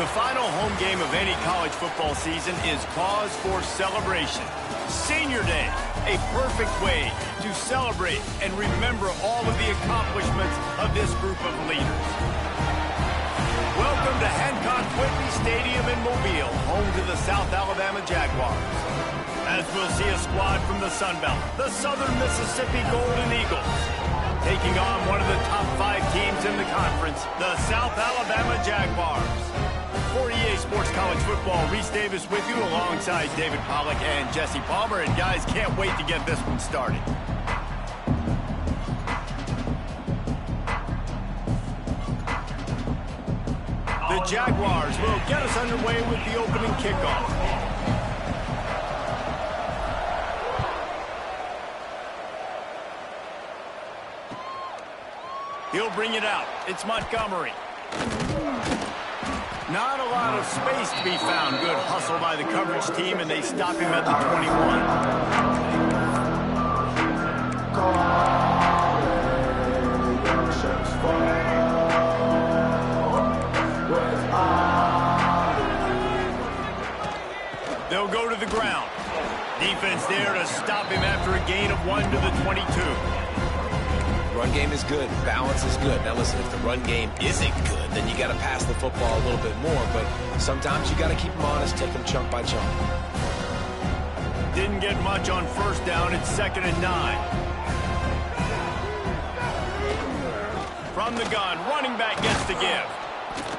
The final home game of any college football season is cause for celebration. Senior Day, a perfect way to celebrate and remember all of the accomplishments of this group of leaders. Welcome to Hancock-Whitney Stadium in Mobile, home to the South Alabama Jaguars. As we'll see a squad from the Sun Belt, the Southern Mississippi Golden Eagles, taking on one of the top 5 teams in the conference, the South Alabama Jaguars. For EA Sports College Football, Reese Davis with you alongside David Pollack and Jesse Palmer. And guys, can't wait to get this one started. The Jaguars will get us underway with the opening kickoff. He'll bring it out. It's Montgomery. Not a lot of space to be found. Good hustle by the coverage team, and they stop him at the 21. They'll go to the ground. Defense there to stop him after a gain of 1 to the 22. Run game is good. Balance is good. Now listen, if the run game isn't good, then you got to pass the football a little bit more. But sometimes you got to keep them honest, take them chunk by chunk. Didn't get much on first down. It's 2nd and 9. From the gun, running back gets the give.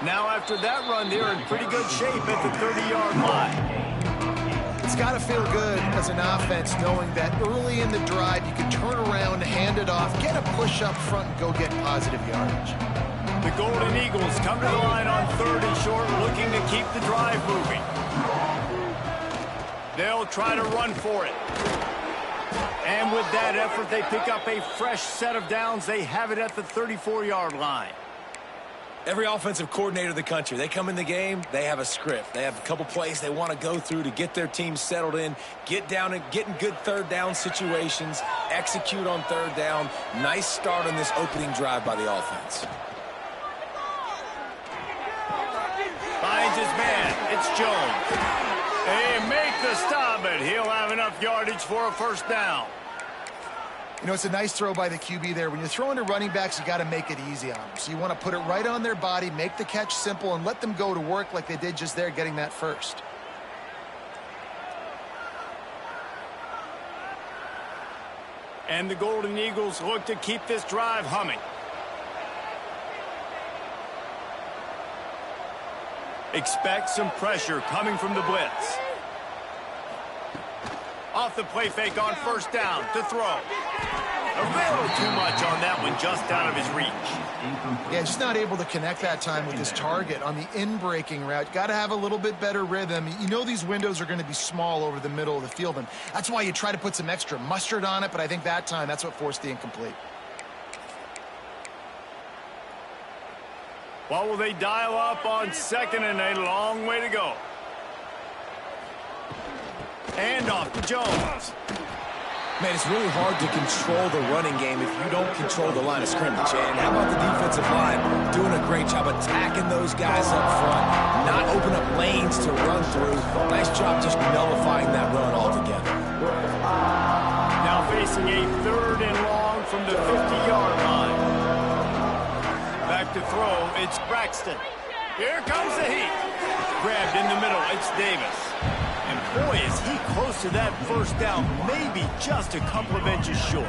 Now after that run, they're in pretty good shape at the 30-yard line. It's got to feel good as an offense knowing that early in the drive you can turn around, hand it off, get a push up front, and go get positive yardage. The Golden Eagles come to the line on 3rd and short, looking to keep the drive moving. They'll try to run for it. And with that effort, they pick up a fresh set of downs. They have it at the 34-yard line. Every offensive coordinator in the country, they come in the game, they have a script. They have a couple plays they want to go through to get their team settled in, get down and get in good 3rd down situations, execute on 3rd down. Nice start on this opening drive by the offense. Finds his man. It's Jones. They make the stop, but he'll have enough yardage for a first down. You know, it's a nice throw by the QB there. When you're throwing to running backs, you got to make it easy on them. So you want to put it right on their body, make the catch simple, and let them go to work like they did just there, getting that first. And the Golden Eagles look to keep this drive humming. Expect some pressure coming from the blitz. Off the play fake on first down to throw. A little too much on that one, just out of his reach. Yeah, just not able to connect that time with his target on the in-breaking route. Got to have a little bit better rhythm. You know these windows are going to be small over the middle of the field, and that's why you try to put some extra mustard on it, but I think that time that's what forced the incomplete. What will they dial up on 2nd and a long way to go? And off to Jones. Man, it's really hard to control the running game if you don't control the line of scrimmage. And how about the defensive line doing a great job attacking those guys up front, not open up lanes to run through. Nice job just nullifying that run altogether. Now facing a 3rd and long from the 50-yard line. Back to throw, it's Braxton. Here comes the heat. Grabbed in the middle, it's Davis. And boy, is he close to that first down, maybe just a couple of inches short.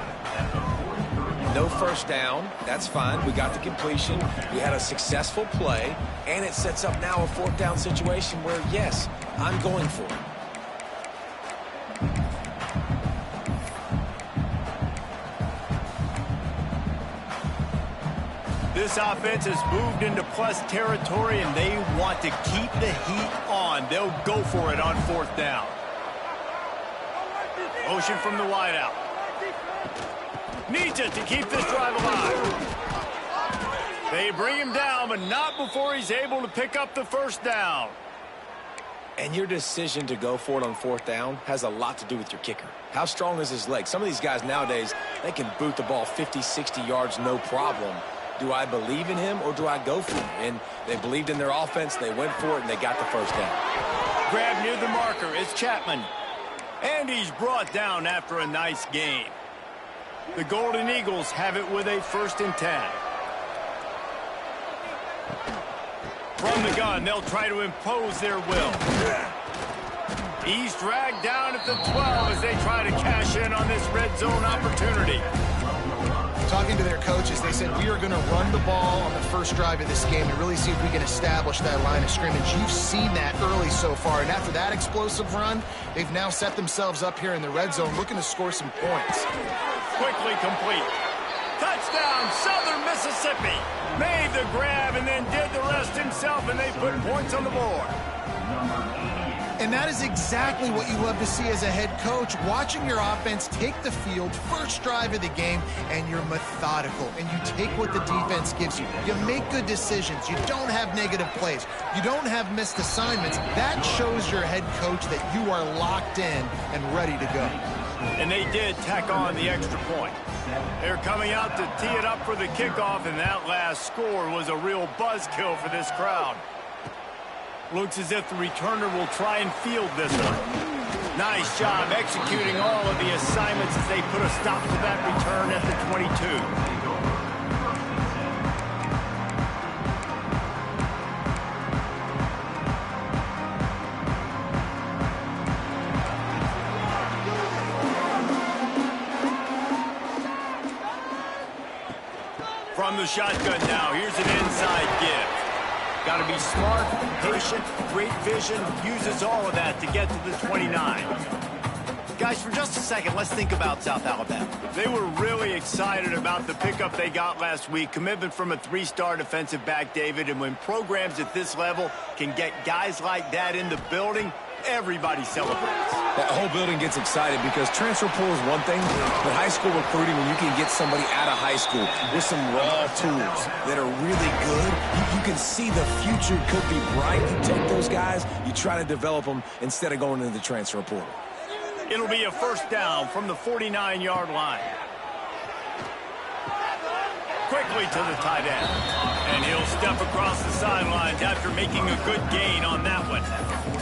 No first down. That's fine. We got the completion. We had a successful play, and it sets up now a 4th down situation where, yes, I'm going for it. This offense has moved into plus territory, and they want to keep the heat on. They'll go for it on 4th down. Motion from the wideout. Needs it to keep this drive alive. They bring him down, but not before he's able to pick up the first down. And your decision to go for it on 4th down has a lot to do with your kicker. How strong is his leg? Some of these guys nowadays, they can boot the ball 50, 60 yards, no problem. Do I believe in him or do I go for him? And they believed in their offense. They went for it, and they got the first down. Grab near the marker. It's Chapman. And he's brought down after a nice gain. The Golden Eagles have it with a 1st and 10. From the gun, they'll try to impose their will. He's dragged down at the 12 as they try to cash in on this red zone opportunity. Talking to their coaches, they said, we are going to run the ball on the first drive of this game and really see if we can establish that line of scrimmage. You've seen that early so far, and after that explosive run, they've now set themselves up here in the red zone looking to score some points. Quickly complete. Touchdown, Southern Mississippi. Made the grab and then did the rest himself, and they put points on the board. And that is exactly what you love to see as a head coach, watching your offense take the field, first drive of the game, and you're methodical, and you take what the defense gives you. You make good decisions. You don't have negative plays. You don't have missed assignments. That shows your head coach that you are locked in and ready to go. And they did tack on the extra point. They're coming out to tee it up for the kickoff, and that last score was a real buzzkill for this crowd. Looks as if the returner will try and field this one. Nice job executing all of the assignments as they put a stop to that return at the 22. From the shotgun now, here's an inside give. Got to be smart, patient, great vision, uses all of that to get to the 29. Guys, for just a second, let's think about South Alabama. They were really excited about the pickup they got last week. Commitment from a 3-star defensive back, David, and when programs at this level can get guys like that in the building, everybody celebrates. That whole building gets excited because transfer portal is one thing, but high school recruiting, when you can get somebody out of high school with some raw tools that are really good, you can see the future could be bright. You take those guys, you try to develop them instead of going into the transfer portal. It'll be a 1st down from the 49-yard line. Quickly to the tight end. And he'll step across the sidelines after making a good gain on that one.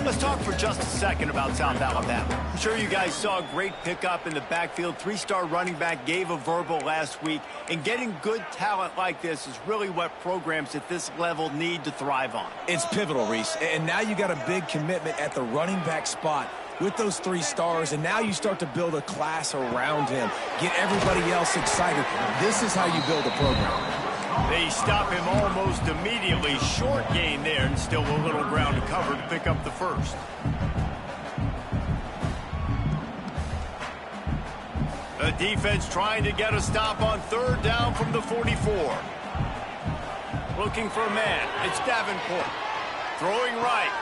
Let's talk for just a second about South Alabama. I'm sure you guys saw a great pickup in the backfield. 3-star running back gave a verbal last week. And getting good talent like this is really what programs at this level need to thrive on. It's pivotal, Reese. And now you got a big commitment at the running back spot with those 3 stars, and now you start to build a class around him. Get everybody else excited. This is how you build a program. They stop him almost immediately. Short gain there, and still a little ground to cover to pick up the 1st. The defense trying to get a stop on 3rd down from the 44. Looking for a man. It's Davenport. Throwing right.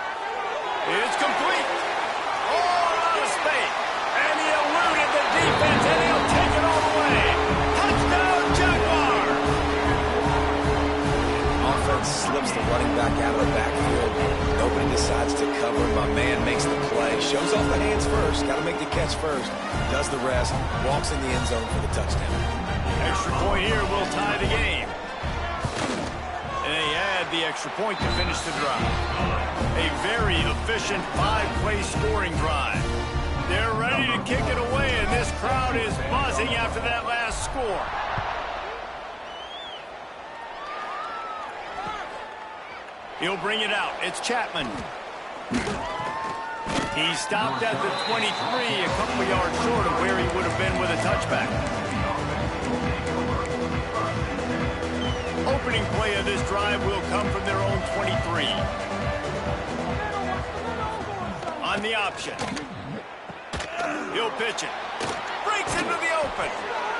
It's complete. All out of space. And he eluded the defense, and he'll take it all the way. Touchdown, Jaguars! Offense slips the running back out of the backfield. Nobody decides to cover. My man makes the play. Shows off the hands first. Got to make the catch first. Does the rest. Walks in the end zone for the touchdown. Extra point here will tie the game. And they add the extra point to finish the drive. A very efficient 5-play scoring drive. They're ready to kick it away, and this crowd is buzzing after that last score. He'll bring it out. It's Chapman. He stopped at the 23, a couple yards short of where he would have been with a touchback. Opening play of this drive will come from their own 23. On the option. He'll pitch it. Breaks into the open.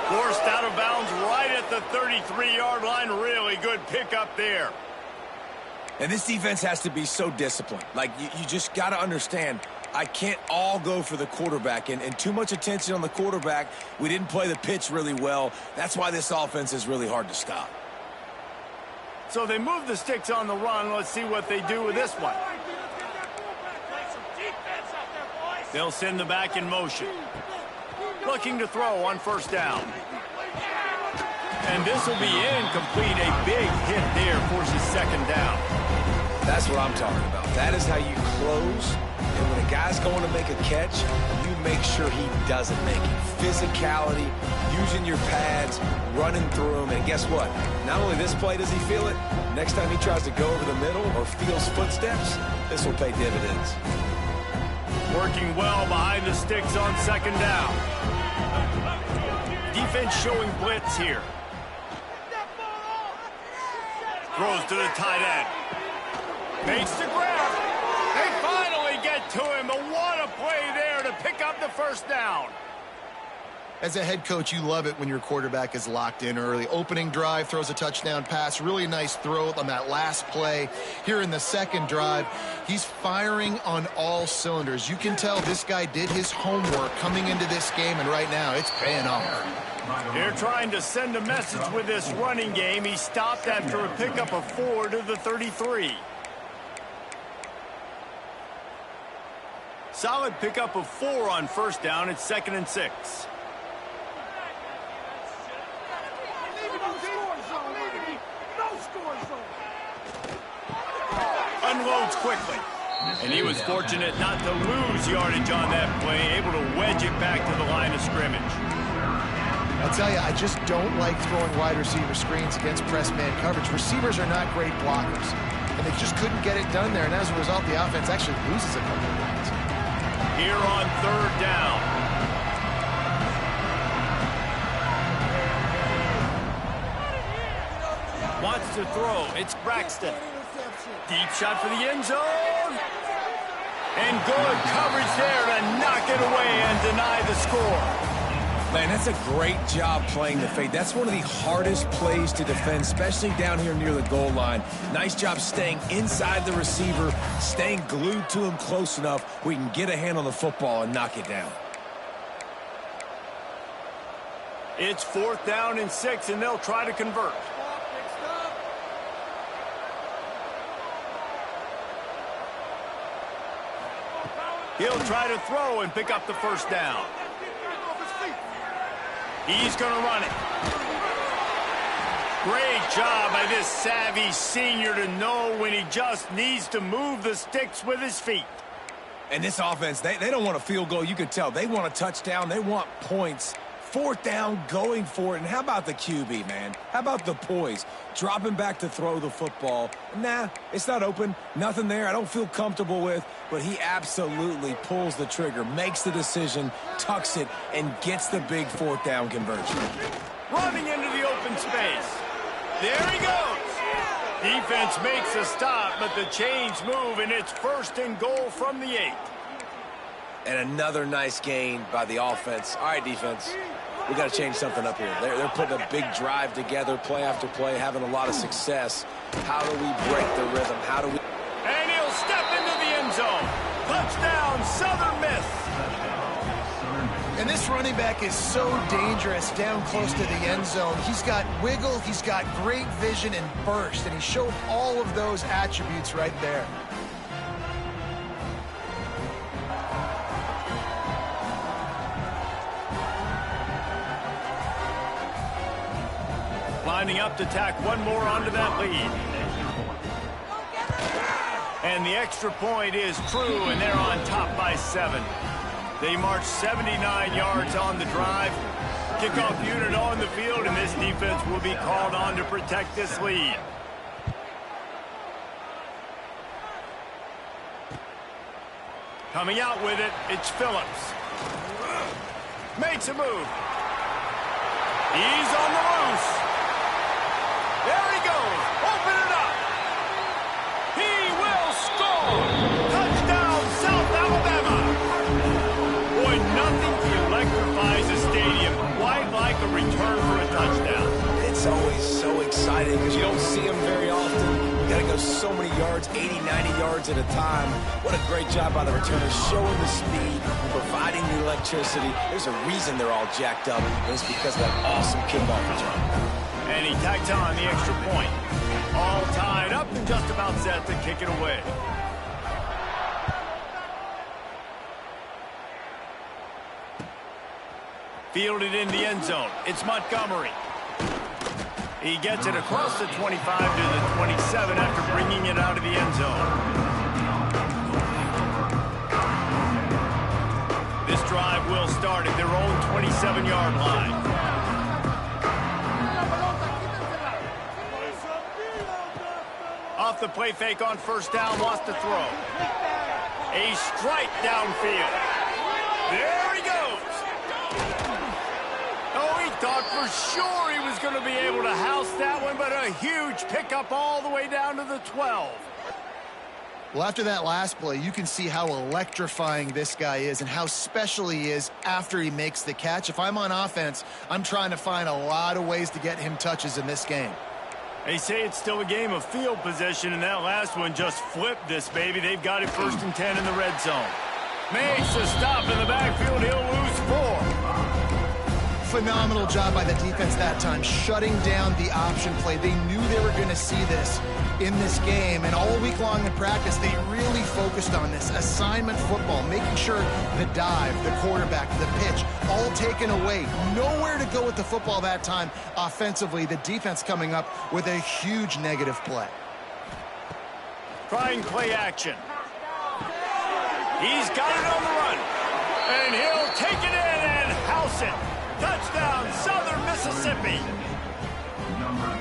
Forced out of bounds right at the 33-yard line. Really good pickup there. And this defense has to be so disciplined. Like, you just got to understand, I can't all go for the quarterback. And too much attention on the quarterback. We didn't play the pitch really well. That's why this offense is really hard to stop. So they move the sticks on the run. Let's see what they do with this one. They'll send the back in motion. Looking to throw on 1st down. And this will be incomplete. A big hit there forces second down. That's what I'm talking about. That is how you close. And when a guy's going to make a catch, you make sure he doesn't make it. Physicality, using your pads, running through them. And guess what? Not only this play does he feel it, next time he tries to go over the middle or feels footsteps, this will pay dividends. Working well behind the sticks on second down. Defense showing blitz here. Throws to the tight end. Makes the grab. They finally get to him, but what a play there to pick up the first down. As a head coach, you love it when your quarterback is locked in early. Opening drive, throws a touchdown pass. Really nice throw on that last play. Here in the second drive, he's firing on all cylinders. You can tell this guy did his homework coming into this game, and right now it's paying off. They're trying to send a message with this running game. He stopped after a pickup of 4 to the 33. Solid pickup of 4 on first down. It's 2nd and 6. Unloads quickly. And he was fortunate not to lose yardage on that play, able to wedge it back to the line of scrimmage. I'll tell you, I just don't like throwing wide receiver screens against press man coverage. Receivers are not great blockers, and they just couldn't get it done there, and as a result, the offense actually loses a couple of yards. Here on third down. Wants to throw. It's Braxton. Deep shot for the end zone. And good coverage there to knock it away and deny the score. Man, that's a great job playing the fade. That's one of the hardest plays to defend, especially down here near the goal line. Nice job staying inside the receiver, staying glued to him close enough where we can get a hand on the football and knock it down. It's 4th down and 6, and they'll try to convert. He'll try to throw and pick up the first down. He's going to run it. Great job by this savvy senior to know when he just needs to move the sticks with his feet. And this offense, they don't want a field goal. You can tell. They want a touchdown. They want points. 4th down, going for it. And how about the QB, man? How about the poise? Dropping back to throw the football. Nah, it's not open. Nothing there I don't feel comfortable with. But he absolutely pulls the trigger, makes the decision, tucks it, and gets the big 4th down conversion. Running into the open space. There he goes. Defense makes a stop, but the chains move, and it's 1st and goal from the 8. And another nice gain by the offense. All right, defense, we got to change something up here. They're putting a big drive together, play after play, having a lot of success. How do we break the rhythm? How do we... And he'll step into the end zone. Touchdown, Southern Miss. And this running back is so dangerous down close to the end zone. He's got wiggle, he's got great vision and burst, and he showed all of those attributes right there. Lining up to tack one more onto that lead. And the extra point is true, and they're on top by 7. They march 79 yards on the drive. Kickoff unit on the field, and this defense will be called on to protect this lead. Coming out with it, it's Phillips. Makes a move. He's on the loose. There he goes. Open it up. He will score. Touchdown, South Alabama. Boy, nothing electrifies a stadium quite like a return for a touchdown. It's always so exciting because you don't see them very often. You got to go so many yards, 80, 90 yards at a time. What a great job by the returners, showing the speed, providing the electricity. There's a reason they're all jacked up, and it's because of that awesome kickoff return. And he tacked on the extra point. All tied up and just about set to kick it away. Fielded in the end zone. It's Montgomery. He gets it across the 25 to the 27 after bringing it out of the end zone. This drive will start at their own 27-yard line. Off the play fake on first down, wants to throw. A strike downfield. There he goes. Oh, he thought for sure he was going to be able to house that one, but a huge pickup all the way down to the 12. Well, after that last play, you can see how electrifying this guy is and how special he is after he makes the catch. If I'm on offense, I'm trying to find a lot of ways to get him touches in this game. They say it's still a game of field position, and that last one just flipped this baby. They've got it 1st and 10 in the red zone. Makes a stop in the backfield. He'll lose 4. Phenomenal job by the defense that time, shutting down the option play. They knew they were going to see this in this game, and all week long in practice, they really focused on this assignment football, making sure the dive, the quarterback, the pitch, all taken away. Nowhere to go with the football that time offensively. The defense coming up with a huge negative play. Trying play action. He's got it on the run, and he'll take it in and house it. Touchdown, Southern Mississippi.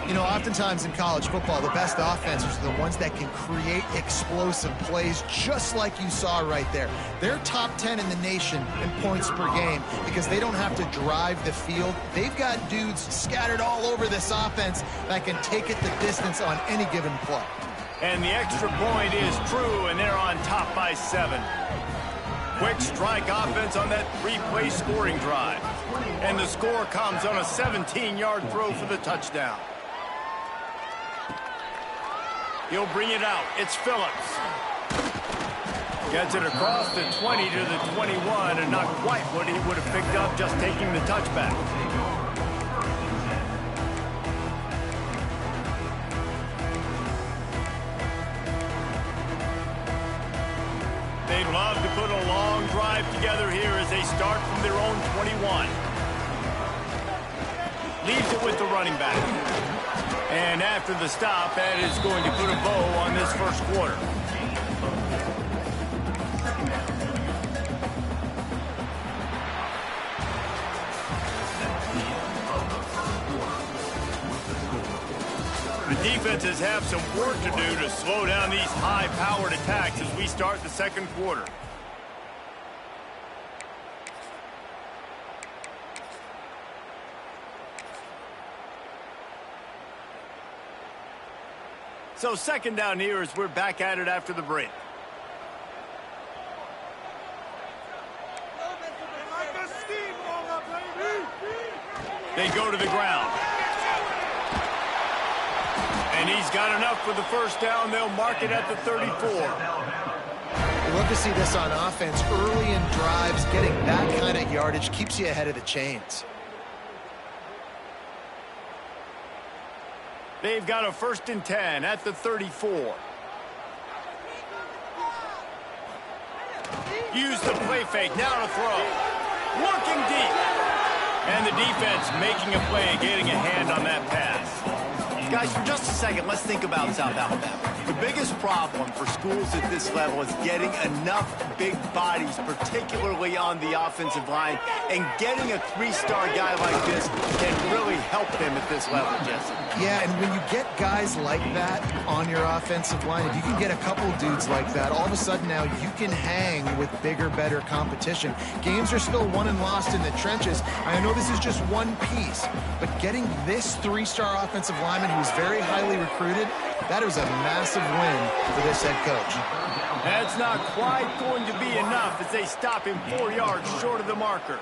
You know, oftentimes in college football, the best offenses are the ones that can create explosive plays, just like you saw right there. They're top 10 in the nation in points per game because they don't have to drive the field. They've got dudes scattered all over this offense that can take it the distance on any given play. And the extra point is true, and they're on top by 7. Quick strike offense on that 3-play scoring drive. And the score comes on a 17-yard throw for the touchdown. He'll bring it out. It's Phillips. Gets it across the 20 to the 21, and not quite what he would have picked up just taking the touchback. They'd love to put a long drive together here as they start from their own 21. Leaves it with the running back. And after the stop, that is going to put a bow on this first quarter. The defenses have some work to do to slow down these high-powered attacks as we start the second quarter. So second down here as we're back at it after the break. They go to the ground. And he's got enough for the first down. They'll mark it at the 34. We love to see this on offense. Early in drives, getting that kind of yardage keeps you ahead of the chains. They've got a 1st and 10 at the 34. Use the play fake. Now to throw. Working deep. And the defense making a play, getting a hand on that pass. Guys, for just a second, let's think about South Alabama. The biggest problem for schools at this level is getting enough big bodies, particularly on the offensive line, and getting a 3-star guy like this can really help them at this level, Jesse. Yeah, and when you get guys like that on your offensive line, if you can get a couple dudes like that, all of a sudden now you can hang with bigger, better competition. Games are still won and lost in the trenches. I know this is just one piece, but getting this 3-star offensive lineman who's very highly recruited, that is a massive win for this head coach. That's not quite going to be enough as they stop him 4 yards short of the marker.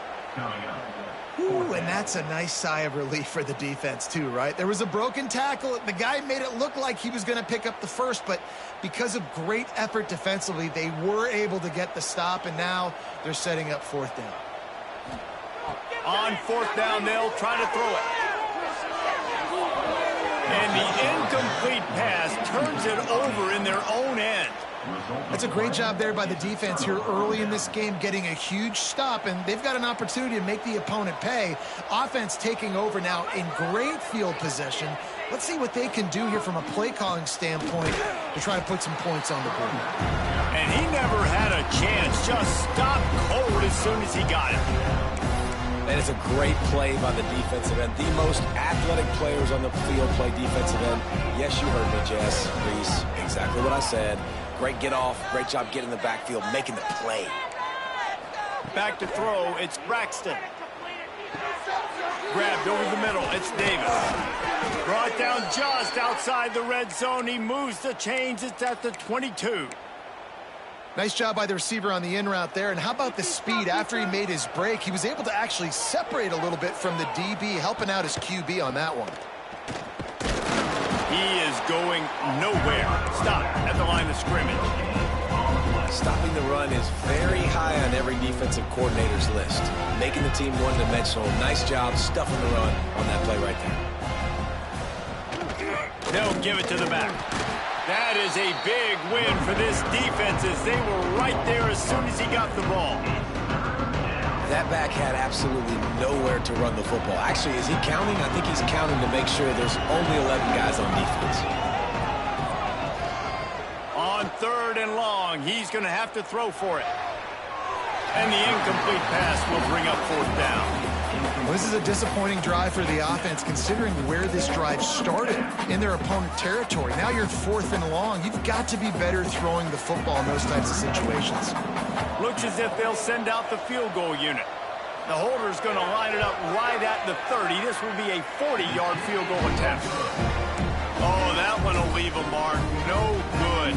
Ooh, and that's a nice sigh of relief for the defense too, right? There was a broken tackle. The guy made it look like he was going to pick up the first, but because of great effort defensively, they were able to get the stop, and now they're setting up 4th down. On 4th down, they'll try to throw it. And the incomplete pass turns it over in their own end. That's a great job there by the defense here early in this game, getting a huge stop, and they've got an opportunity to make the opponent pay. Offense taking over now in great field possession. Let's see what they can do here from a play calling standpoint to try to put some points on the board. And he never had a chance, just stopped cold as soon as he got it. That is a great play by the defensive end. The most athletic players on the field play defensive end. Yes, you heard me, Jess, Reese. Exactly what I said. Great get off. Great job getting in the backfield, making the play. Back to throw, it's Braxton. Grabbed over the middle, it's Davis. Brought down just outside the red zone. He moves the chains. It's at the 22. Nice job by the receiver on the in route there. And how about the speed? After he made his break, he was able to actually separate a little bit from the DB, helping out his QB on that one. He is going nowhere. Stop at the line of scrimmage. Stopping the run is very high on every defensive coordinator's list. Making the team one-dimensional. Nice job stuffing the run on that play right there. They'll give it to the back. That is a big win for this defense as they were right there as soon as he got the ball. That back had absolutely nowhere to run the football. Actually, is he counting? I think he's counting to make sure there's only 11 guys on defense. On 3rd and long, he's going to have to throw for it. And the incomplete pass will bring up 4th down. Well, this is a disappointing drive for the offense, considering where this drive started in their opponent territory. Now you're 4th and long. You've got to be better throwing the football in those types of situations. Looks as if they'll send out the field goal unit. The holder's going to line it up right at the 30. This will be a 40-yard field goal attempt. Oh, that one will leave a mark. No good.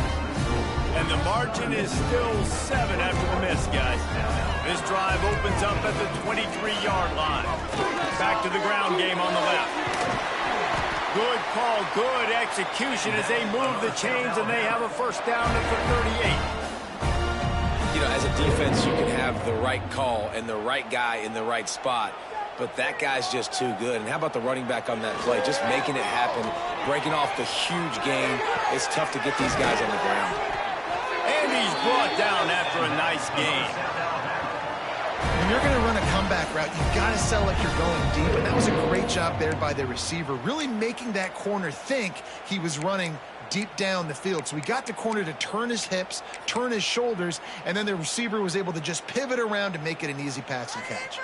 And the margin is still 7 after the miss, guys. This drive opens up at the 23-yard line. Back to the ground game on the left. Good call, good execution as they move the chains, and they have a 1st down at the 38. You know, as a defense, you can have the right call and the right guy in the right spot, but that guy's just too good. And how about the running back on that play? Just making it happen, breaking off the huge gain. It's tough to get these guys on the ground. And he's brought down after a nice gain. When you're going to run a comeback route, you've got to sell like you're going deep. And that was a great job there by the receiver, really making that corner think he was running deep down the field. So we got the corner to turn his hips, turn his shoulders, and then the receiver was able to just pivot around and make it an easy pass and catch.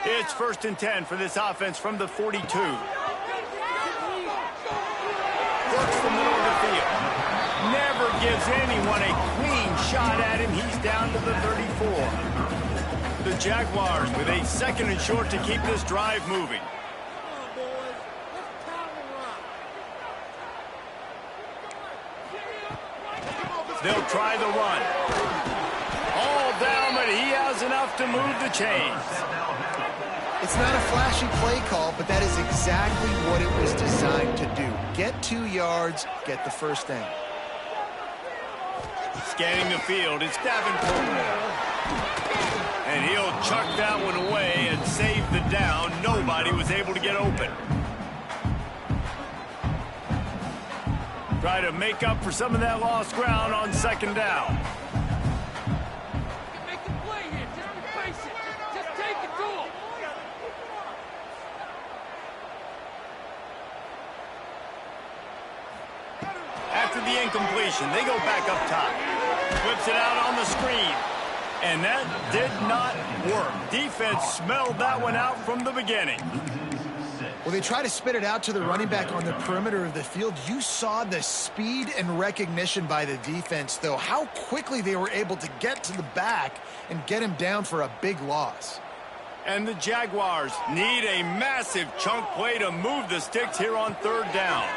It's 1st and 10 for this offense from the 42. Works the middle of the field. Never gives anyone a clean shot at him. He's down to the 34. The Jaguars with a 2nd and short to keep this drive moving. They'll try the run. All down, but he has enough to move the chains. It's not a flashy play call, but that is exactly what it was designed to do. Get 2 yards, get the 1st down. Scanning the field, it's Davenport. And he'll chuck that one away and save the down. Nobody was able to get open. Try to make up for some of that lost ground on 2nd down. Make the play here. Just face it. Just take it to him. After the incompletion, they go back up top. Whips it out on the screen. And that did not work. Defense smelled that one out from the beginning. Well, they try to spit it out to the running back on the perimeter of the field. You saw the speed and recognition by the defense, though, how quickly they were able to get to the back and get him down for a big loss. And the Jaguars need a massive chunk play to move the sticks here on 3rd down.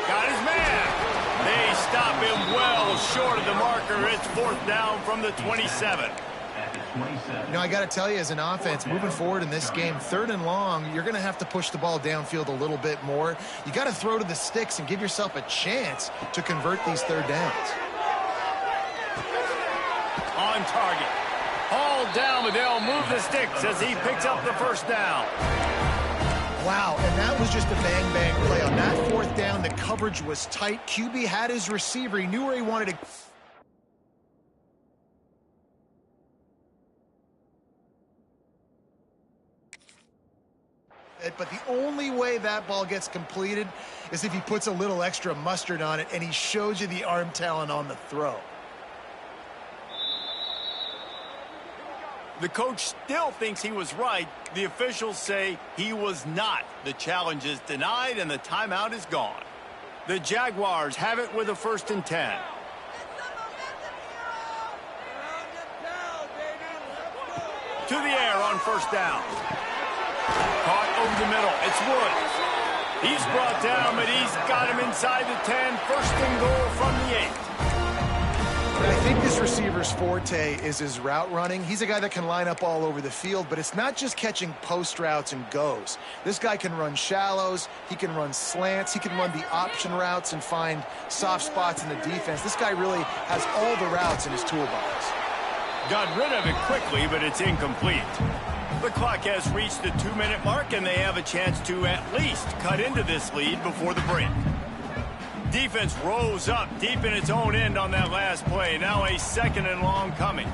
Got his man. They stop him well short of the marker. It's 4th down from the 27. You know, I got to tell you, as an offense, moving forward in this game, 3rd and long, you're going to have to push the ball downfield a little bit more. You got to throw to the sticks and give yourself a chance to convert these 3rd downs. On target. Hauled down, but they'll move the sticks as he picks up the 1st down. Wow, and that was just a bang-bang play. On that 4th down, the coverage was tight. QB had his receiver. He knew where he wanted to... But the only way that ball gets completed is if he puts a little extra mustard on it, and he shows you the arm talent on the throw. The coach still thinks he was right. The officials say he was not. The challenge is denied, and the timeout is gone. The Jaguars have it with a 1st and 10. To the air on 1st down. Caught over the middle. It's Woods. He's brought down, but he's got him inside the 10. 1st and goal from the 8. I think this receiver's forte is his route running. He's a guy that can line up all over the field, but it's not just catching post routes and goes. This guy can run shallows, he can run slants, he can run the option routes and find soft spots in the defense. This guy really has all the routes in his toolbox. Got rid of it quickly, but it's incomplete. The clock has reached the 2-minute mark, and they have a chance to at least cut into this lead before the break. Defense rose up deep in its own end on that last play. Now a 2nd and long coming.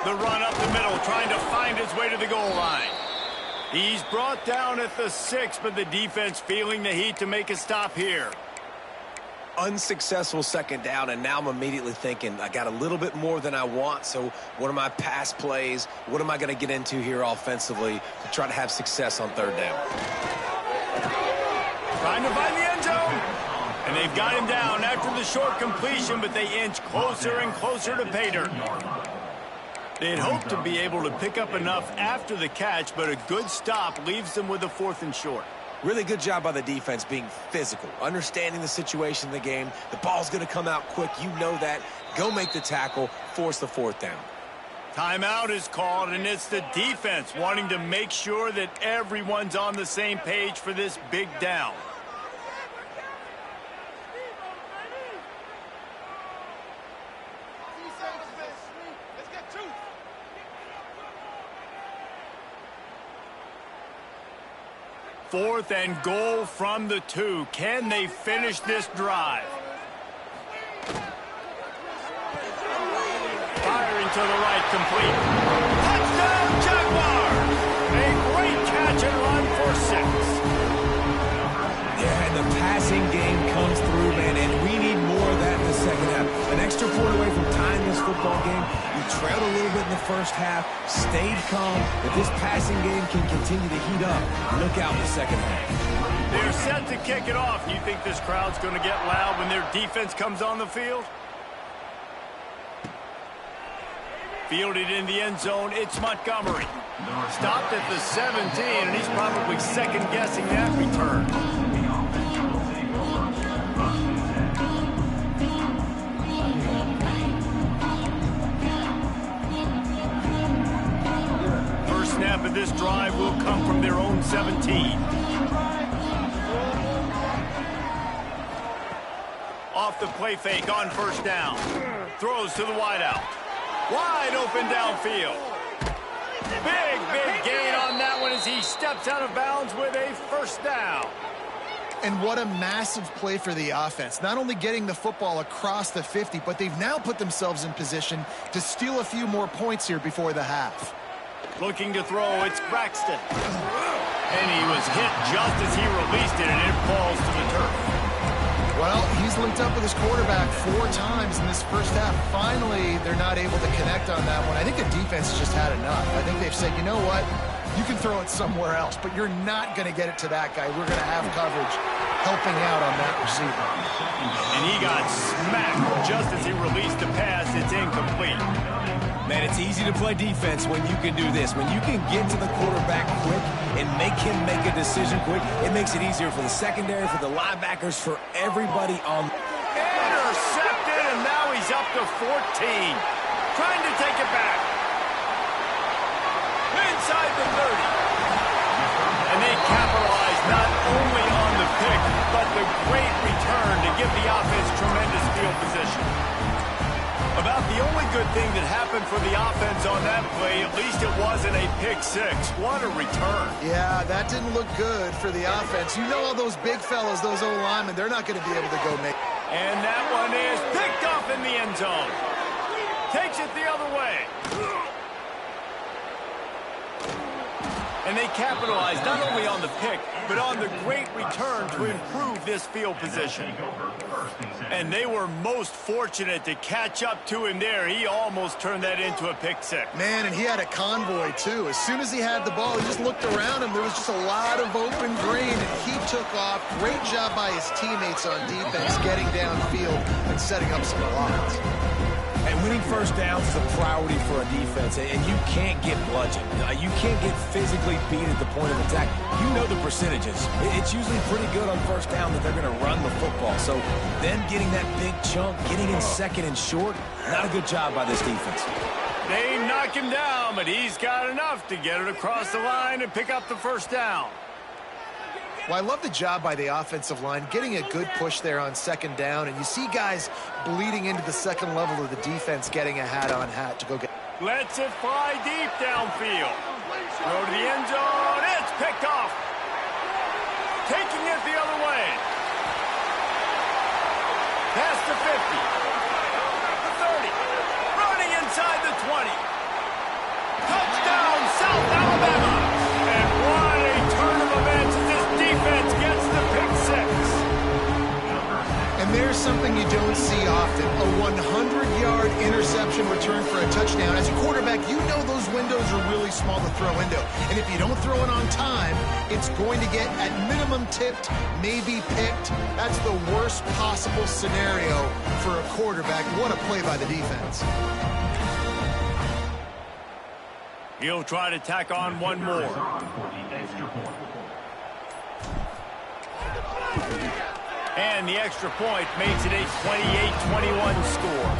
The run up the middle, trying to find his way to the goal line. He's brought down at the 6, but the defense feeling the heat to make a stop here. Unsuccessful 2nd down, and now I'm immediately thinking, I got a little bit more than I want, so what are my pass plays? What am I going to get into here offensively to try to have success on 3rd down? Trying to find the end zone. And they've got him down after the short completion, but they inch closer and closer to pay dirt. They'd hoped to be able to pick up enough after the catch, but a good stop leaves them with a 4th and short. Really good job by the defense being physical, understanding the situation in the game. The ball's going to come out quick. You know that. Go make the tackle, force the 4th down. Timeout is called, and it's the defense wanting to make sure that everyone's on the same page for this big down. Fourth and goal from the 2. Can they finish this drive? Firing to the right, complete. Touchdown, Jaguars! A great catch and run for 6. Yeah, and the passing game comes through, man, and we need more of that in the 2nd half. An extra point away from tying this football game. We trailed a little bit in the 1st half, stayed calm. If this passing game can continue to heat up, look out in the 2nd half. They're set to kick it off. Do you think this crowd's going to get loud when their defense comes on the field? Fielded in the end zone, it's Montgomery. Stopped at the 17, and he's probably second-guessing that return. First snap of this drive will come from their own 17. Off the play fake on 1st down. Throws to the wideout. Wide open downfield. Big gain on that one as he steps out of bounds with a 1st down. And what a massive play for the offense. Not only getting the football across the 50, but they've now put themselves in position to steal a few more points here before the half. Looking to throw, it's Braxton. And he was hit just as he released it, and it falls to the turf. Well, he's linked up with his quarterback 4 times in this 1st half. Finally, they're not able to connect on that one. I think the defense has just had enough. I think they've said, you know what? You can throw it somewhere else, but you're not going to get it to that guy. We're going to have coverage helping out on that receiver. And he got smacked just as he released the pass. It's incomplete. Man, it's easy to play defense when you can do this. When you can get to the quarterback quick and make him make a decision quick, it makes it easier for the secondary, for the linebackers, for everybody on. Intercepted, and now he's up to 14. Trying to take it back. Inside the 30. And they capitalize not only on the pick, but the great return to give the offense tremendous field position. About the only good thing that happened for the offense on that play, at least it wasn't a pick six. What a return. Yeah, that didn't look good for the offense. You know all those big fellas, those O-linemen, they're not going to be able to go make. And that one is picked off in the end zone. Takes it the other way. And they capitalized not only on the pick, but on the great return to improve this field position. And they were most fortunate to catch up to him there. He almost turned that into a pick six. Man, and he had a convoy, too. As soon as he had the ball, he just looked around him. There was just a lot of open green, and he took off. Great job by his teammates on defense, getting downfield and setting up some blocks. And winning first downs is a priority for a defense, and you can't get bludgeoned. You can't get physically beat at the point of attack. You know the percentages. It's usually pretty good on first down that they're going to run the football. So them getting that big chunk, getting in second and short, not a good job by this defense. They knock him down, but he's got enough to get it across the line and pick up the first down. Well, I love the job by the offensive line, getting a good push there on second down, and you see guys bleeding into the second level of the defense, getting a hat-on-hat to go get. Lets it fly deep downfield. Throw to the end zone. It's picked off. Taking it the other way. Past the 50. The 30. Running inside the 20. Touchdown, South Alabama. And what a turn of events as this defense gets the pick six. And there's something you don't see often, a 100-yard interception return for a touchdown. As a quarterback, you know those windows are really small to throw into. And if you don't throw it on time, it's going to get, at minimum, tipped, maybe picked. That's the worst possible scenario for a quarterback. What a play by the defense. He'll try to tack on one more. And the extra point makes it a 28-21 score.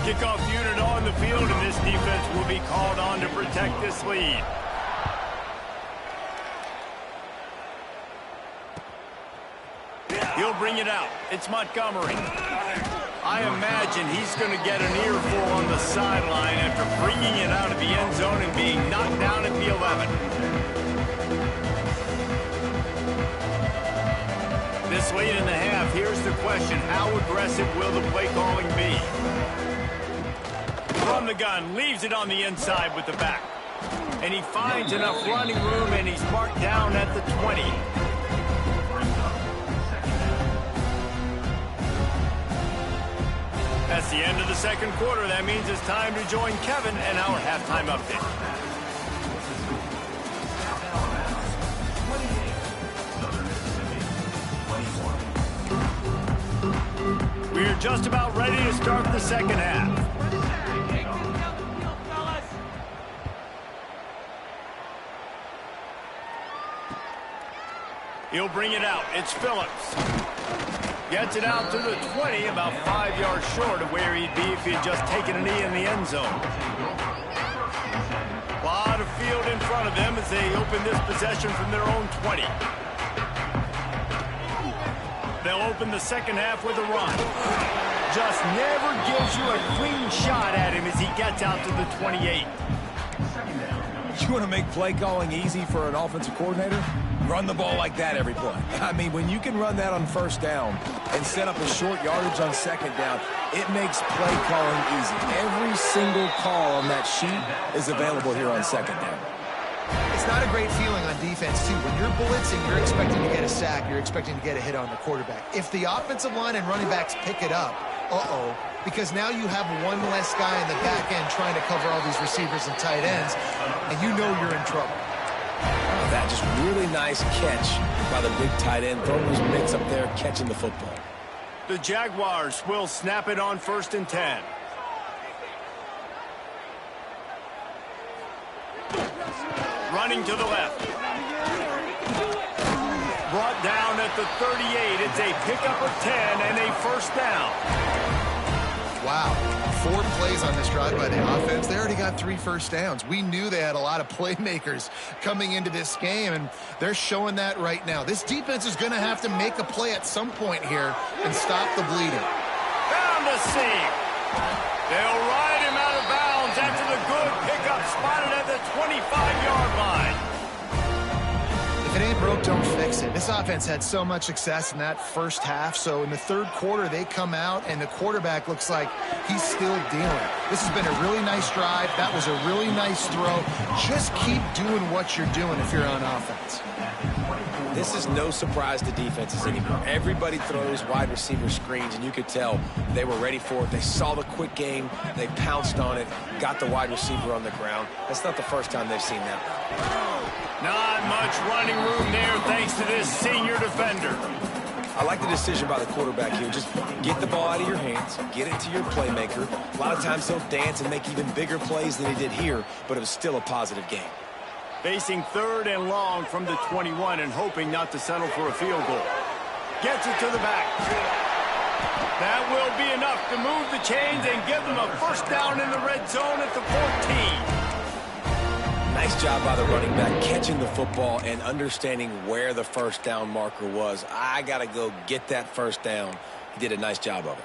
Kickoff unit on the field, and this defense will be called on to protect this lead. He'll bring it out. It's Montgomery. I imagine he's going to get an earful on the sideline after bringing it out of the end zone and being knocked down at the 11. This late in the half, here's the question. How aggressive will the play calling be? From the gun, leaves it on the inside with the back. And he finds enough running room, and he's marked down at the 20. That's the end of the second quarter. That means it's time to join Kevin and our halftime update. We're just about ready to start the second half. He'll bring it out. It's Phillips. Gets it out to the 20, about 5 yards short of where he'd be if he'd just taken a knee in the end zone. A lot of field in front of them as they open this possession from their own 20. They'll open the second half with a run. Just never gives you a clean shot at him as he gets out to the 28. You want to make play calling easy for an offensive coordinator? Run the ball like that every play. I mean, when you can run that on first down and set up a short yardage on second down, it makes play calling easy. Every single call on that sheet is available here on second down. It's not a great feeling on defense, too. When you're blitzing, you're expecting to get a sack. You're expecting to get a hit on the quarterback. If the offensive line and running backs pick it up, because now you have one less guy in the back end trying to cover all these receivers and tight ends, and you know you're in trouble. That just really nice catch by the big tight end, throwing his mitts up there, catching the football. The Jaguars will snap it on 1st and 10. Running to the left. Brought down at the 38. It's a pickup of 10 and a first down. Wow. 4 plays on this drive by the offense. They already got 3 first downs. We knew they had a lot of playmakers coming into this game, and they're showing that right now. This defense is going to have to make a play at some point here and stop the bleeding. Found a seam. They'll ride him out of bounds after the good pickup spotted at the 25-yard line. If it ain't broke, don't fix it. This offense had so much success in that first half, so in the third quarter they come out and the quarterback looks like he's still dealing. This has been a really nice drive. That was a really nice throw. Just keep doing what you're doing if you're on offense. This is no surprise to defenses anymore. Everybody throws wide receiver screens, and you could tell they were ready for it. They saw the quick game. They pounced on it, got the wide receiver on the ground. That's not the first time they've seen that. Not much running room there thanks to this senior defender. I like the decision by the quarterback here. Just get the ball out of your hands, get it to your playmaker. A lot of times he'll dance and make even bigger plays than he did here, but it was still a positive game. Facing 3rd and long from the 21 and hoping not to settle for a field goal. Gets it to the back. That will be enough to move the chains and give them a first down in the red zone at the 14. Nice job by the running back catching the football and understanding where the first down marker was. I got to go get that first down. He did a nice job of it.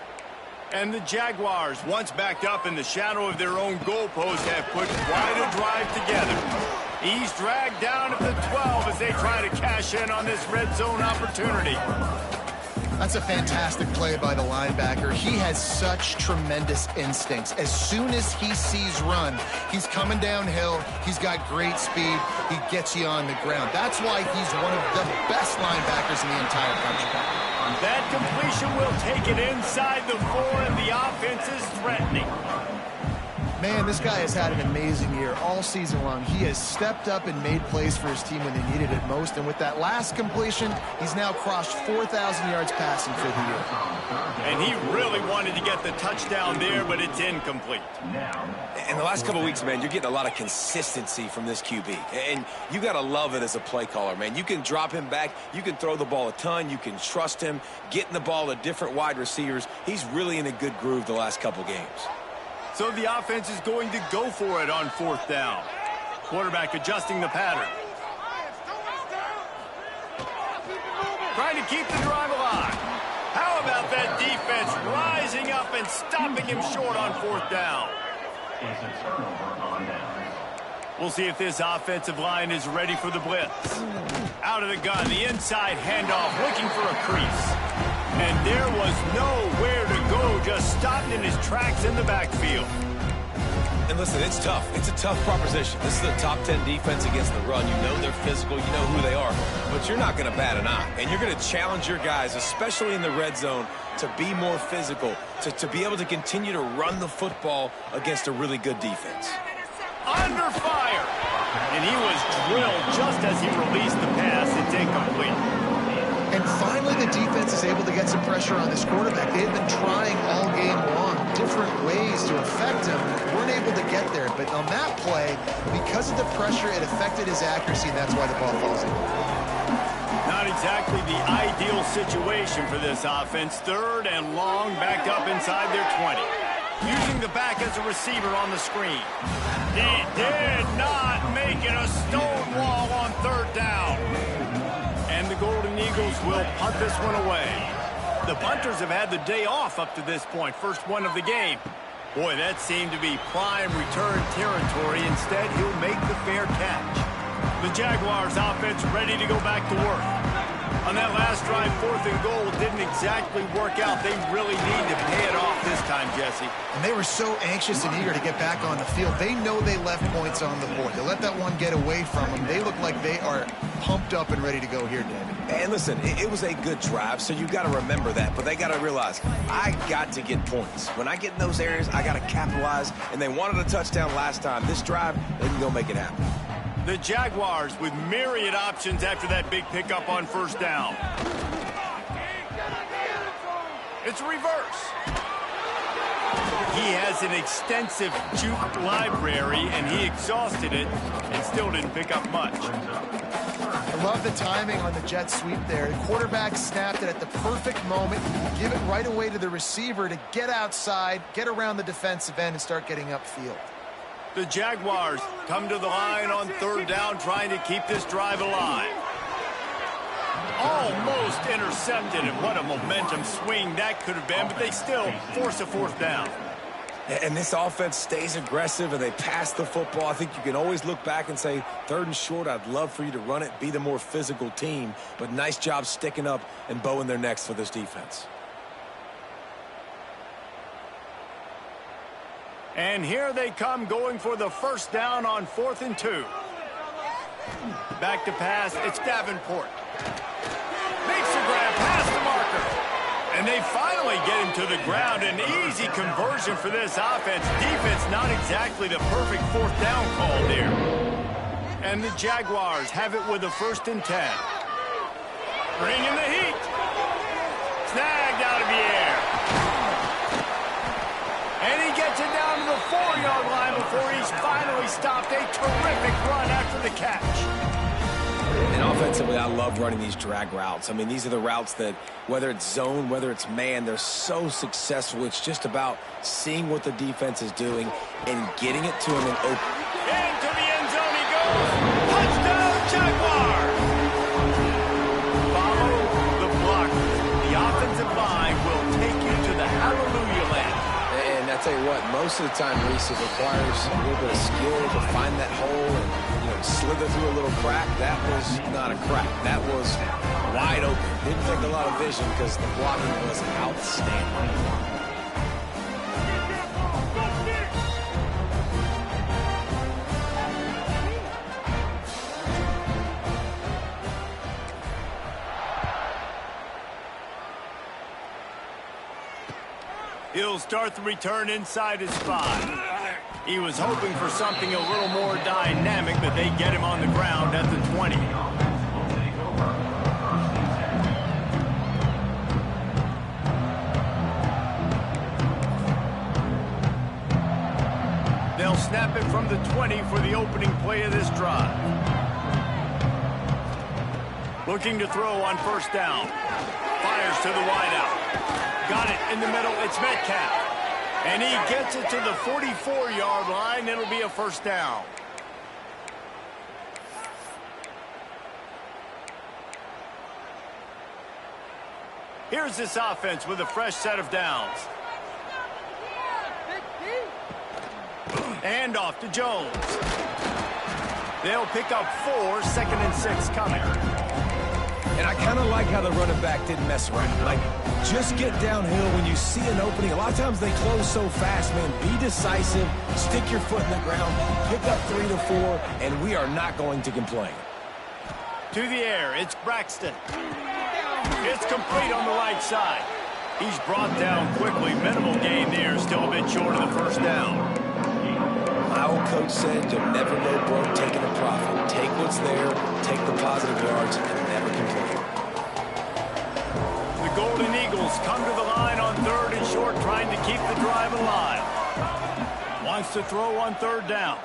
And the Jaguars, once backed up in the shadow of their own goalpost, have put quite a drive together. He's dragged down at the 12 as they try to cash in on this red zone opportunity. That's a fantastic play by the linebacker. He has such tremendous instincts. As soon as he sees run, he's coming downhill. He's got great speed. He gets you on the ground. That's why he's one of the best linebackers in the entire country. That completion will take it inside the 4, and the offense is threatening. Man, this guy has had an amazing year all season long. He has stepped up and made plays for his team when they needed it most. And with that last completion, he's now crossed 4,000 yards passing for the year. And he really wanted to get the touchdown there, but it's incomplete. In the last couple of weeks, man, you're getting a lot of consistency from this QB. And you got to love it as a play caller, man. You can drop him back. You can throw the ball a ton. You can trust him, getting the ball to different wide receivers. He's really in a good groove the last couple games. So the offense is going to go for it on 4th down. Quarterback adjusting the pattern. Trying to keep the drive alive. How about that defense rising up and stopping him short on 4th down? We'll see if this offensive line is ready for the blitz. Out of the gun, the inside handoff, looking for a crease. And there was nowhere to go, just stopped in his tracks in the backfield. And listen, it's tough. It's a tough proposition. This is a top 10 defense against the run. You know they're physical. You know who they are. But you're not going to bat an eye. And you're going to challenge your guys, especially in the red zone, to be more physical, to be able to continue to run the football against a really good defense. Under fire. And he was drilled just as he released the pass. It's incomplete. And finally, the defense is able to get some pressure on this quarterback. They've been trying all game long different ways to affect him. Weren't able to get there. But on that play, because of the pressure, it affected his accuracy, and that's why the ball falls in. Not exactly the ideal situation for this offense. 3rd and long, backed up inside their 20. Using the back as a receiver on the screen. He did not make it a stone wall on 3rd down. And the Golden Eagles will punt this one away. The punters have had the day off up to this point. First one of the game. Boy, that seemed to be prime return territory. Instead, he'll make the fair catch. The Jaguars offense ready to go back to work. On that last drive, 4th and goal didn't exactly work out. They really need to pay it off this time, Jesse. And they were so anxious and eager to get back on the field. They know they left points on the board. They let that one get away from them. They look like they are pumped up and ready to go here, David. And listen, it was a good drive, so you got to remember that. But they got to realize, I got to get points. When I get in those areas, I got to capitalize. And they wanted a touchdown last time. This drive, they can go make it happen. The Jaguars with myriad options after that big pickup on 1st down. It's a reverse. He has an extensive juke library, and he exhausted it and still didn't pick up much. I love the timing on the jet sweep there. The quarterback snapped it at the perfect moment. Give it right away to the receiver to get outside, get around the defensive end, and start getting upfield. The Jaguars come to the line on third down, trying to keep this drive alive. Almost intercepted, and what a momentum swing that could have been, but they still force a fourth down. And this offense stays aggressive, and they pass the football. I think you can always look back and say, third and short, I'd love for you to run it, be the more physical team. But nice job sticking up and bowing their necks for this defense. And here they come, going for the first down on 4th and 2. Back to pass, it's Davenport. Makes the grab past the marker. And they finally get him to the ground. An easy conversion for this offense. Defense not exactly the perfect fourth down call there. And the Jaguars have it with a 1st and 10. Bringing the heat. Snagged out of the air. And he gets it down to the 4-yard line before he's finally stopped. A terrific run after the catch. And offensively, I love running these drag routes. I mean, these are the routes that, whether it's zone, whether it's man, they're so successful. It's just about seeing what the defense is doing and getting it to him in open. Into the end zone he goes. Touchdown, Jaguars! Follow the block. The offensive line will take you to the hallelujah land. And I tell you what, most of the time, Reese, it requires a little bit of skill to find that hole and, slither through a little crack. That was not a crack. That was wide open. Didn't take a lot of vision because the blocking was outstanding. He'll start the return inside his 5. He was hoping for something a little more dynamic, but they get him on the ground at the 20. They'll snap it from the 20 for the opening play of this drive. Looking to throw on 1st down. Fires to the wideout. Got it in the middle. It's Metcalf. And he gets it to the 44-yard line. It'll be a 1st down. Here's this offense with a fresh set of downs. And off to Jones. They'll pick up 4, 2nd and 6 coming. And I kind of like how the running back didn't mess around. Like, just get downhill when you see an opening. A lot of times they close so fast, man. Be decisive, stick your foot in the ground, pick up 3 to 4, and we are not going to complain. To the air, it's Braxton. It's complete on the right side. He's brought down quickly. Minimal gain there, still a bit short of the 1st down. My old coach said, you'll never go broke taking a profit. Take what's there, take the positive yards, and never complain. The Golden Eagles come to the line on 3rd and short, trying to keep the drive alive. Wants to throw on 3rd down.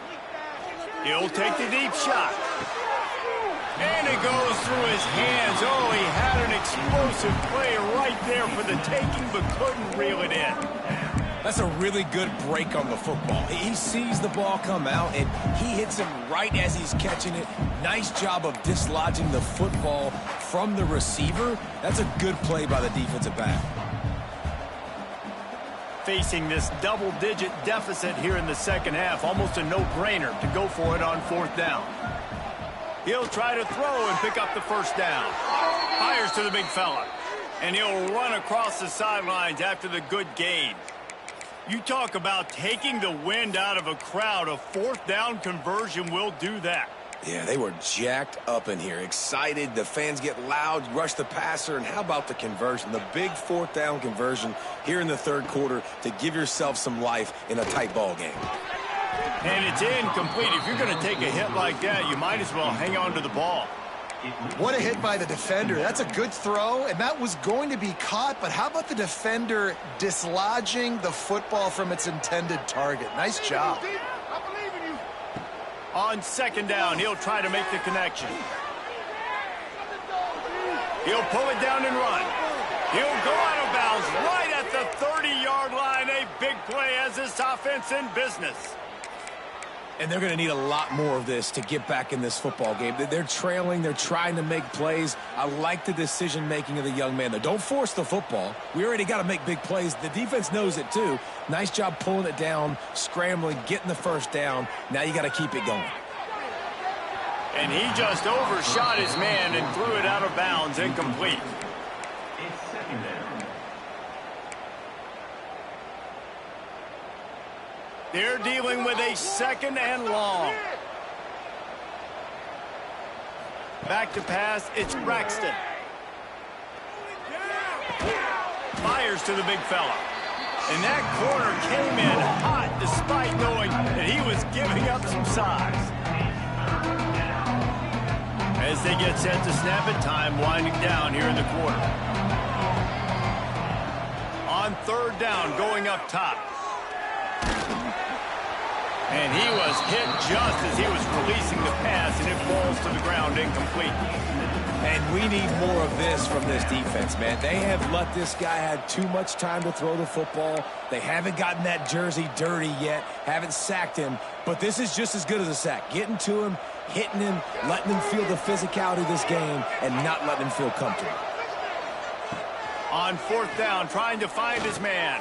He'll take the deep shot. And it goes through his hands. Oh, he had an explosive play right there for the taking, but couldn't reel it in. That's a really good break on the football. He sees the ball come out, and he hits him right as he's catching it. Nice job of dislodging the football from the receiver. That's a good play by the defensive back. Facing this double-digit deficit here in the 2nd half, almost a no-brainer to go for it on 4th down. He'll try to throw and pick up the 1st down. Fires to the big fella. And he'll run across the sidelines after the good gain. You talk about taking the wind out of a crowd. A 4th down conversion will do that. Yeah, they were jacked up in here, excited. The fans get loud, rush the passer, and how about the conversion? The big 4th down conversion here in the 3rd quarter to give yourself some life in a tight ball game. And it's incomplete. If you're going to take a hit like that, you might as well hang on to the ball. What a hit by the defender. That's a good throw, and that was going to be caught, but how about the defender dislodging the football from its intended target? Nice job. On 2nd down, he'll try to make the connection. He'll pull it down and run. He'll go out of bounds right at the 30-yard line. A big play as this offense in business. And they're going to need a lot more of this to get back in this football game. They're trailing. They're trying to make plays. I like the decision-making of the young man, though. Don't force the football. We already got to make big plays. The defense knows it, too. Nice job pulling it down, scrambling, getting the first down. Now you got to keep it going. And he just overshot his man and threw it out of bounds, incomplete. It's second down. They're dealing with a second and long. Back to pass, it's Braxton. Fires to the big fella. And that corner came in hot despite knowing that he was giving up some size. As they get set to snap it, time winding down here in the quarter. On third down, going up top. And he was hit just as he was releasing the pass, and it falls to the ground incomplete. And we need more of this from this defense, man. They have let this guy have too much time to throw the football. They haven't gotten that jersey dirty yet, haven't sacked him. But this is just as good as a sack. Getting to him, hitting him, letting him feel the physicality of this game, and not letting him feel comfortable. On fourth down, trying to find his man.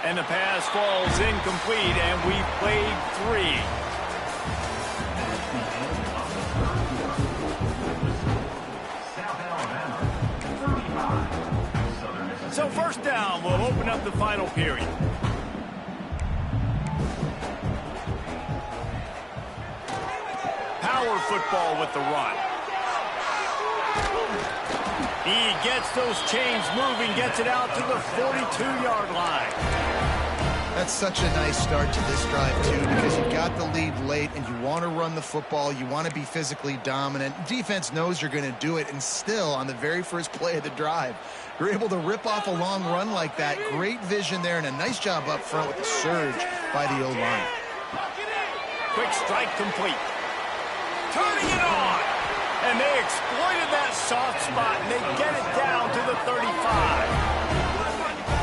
And the pass falls incomplete, and we played 3. South Alabama, 35. Southern Mississippi. So first down will open up the final period. Power football with the run. He gets those chains moving, gets it out to the 42-yard line. That's such a nice start to this drive, too, because you got the lead late and you want to run the football. You want to be physically dominant. Defense knows you're going to do it, and still, on the very first play of the drive, you're able to rip off a long run like that. Great vision there, and a nice job up front with the surge by the O-line. Quick strike complete. Turning it on. And they exploited that soft spot, and they get it down to the 35.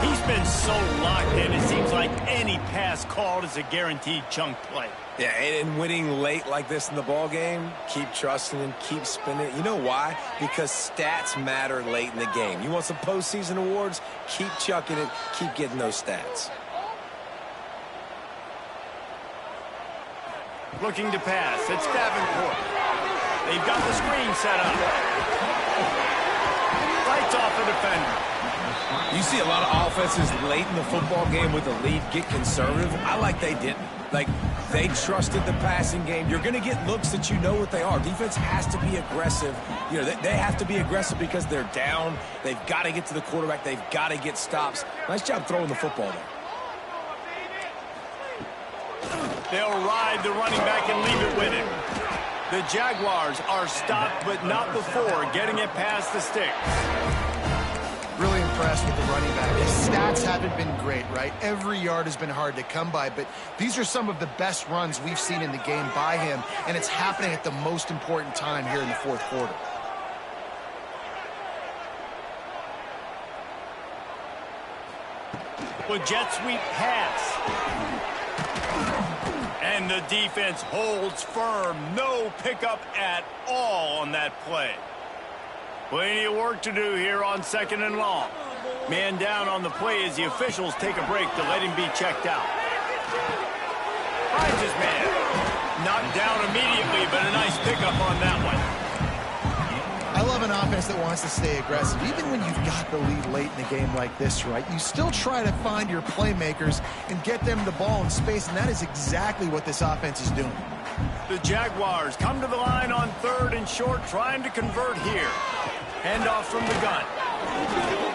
He's been so locked in, it seems like any pass called is a guaranteed chunk play. Yeah, and winning late like this in the ball game, keep trusting him, keep spinning it. You know why? Because stats matter late in the game. You want some postseason awards? Keep chucking it, keep getting those stats. Looking to pass, it's Davenport. They've got the screen set up. Lights off the defender. You see a lot of offenses late in the football game with the lead get conservative. I like they didn't. Like, they trusted the passing game. You're going to get looks that you know what they are. Defense has to be aggressive. You know, they have to be aggressive because they're down. They've got to get to the quarterback. They've got to get stops. Nice job throwing the football there. They'll ride the running back and leave it with him. The Jaguars are stopped, but not before getting it past the sticks. Really impressed with the running back. His stats haven't been great, right? Every yard has been hard to come by, but these are some of the best runs we've seen in the game by him, and it's happening at the most important time here in the fourth quarter. With jet sweep pass. And the defense holds firm. No pickup at all on that play. Plenty of work to do here on second and long. Man down on the play as the officials take a break to let him be checked out. Finds his man. Knocked down immediately, but a nice pickup on that one. I love an offense that wants to stay aggressive. Even when you've got the lead late in the game like this, right, you still try to find your playmakers and get them the ball in space, and that is exactly what this offense is doing. The Jaguars come to the line on third and short, trying to convert here. Handoff from the gun.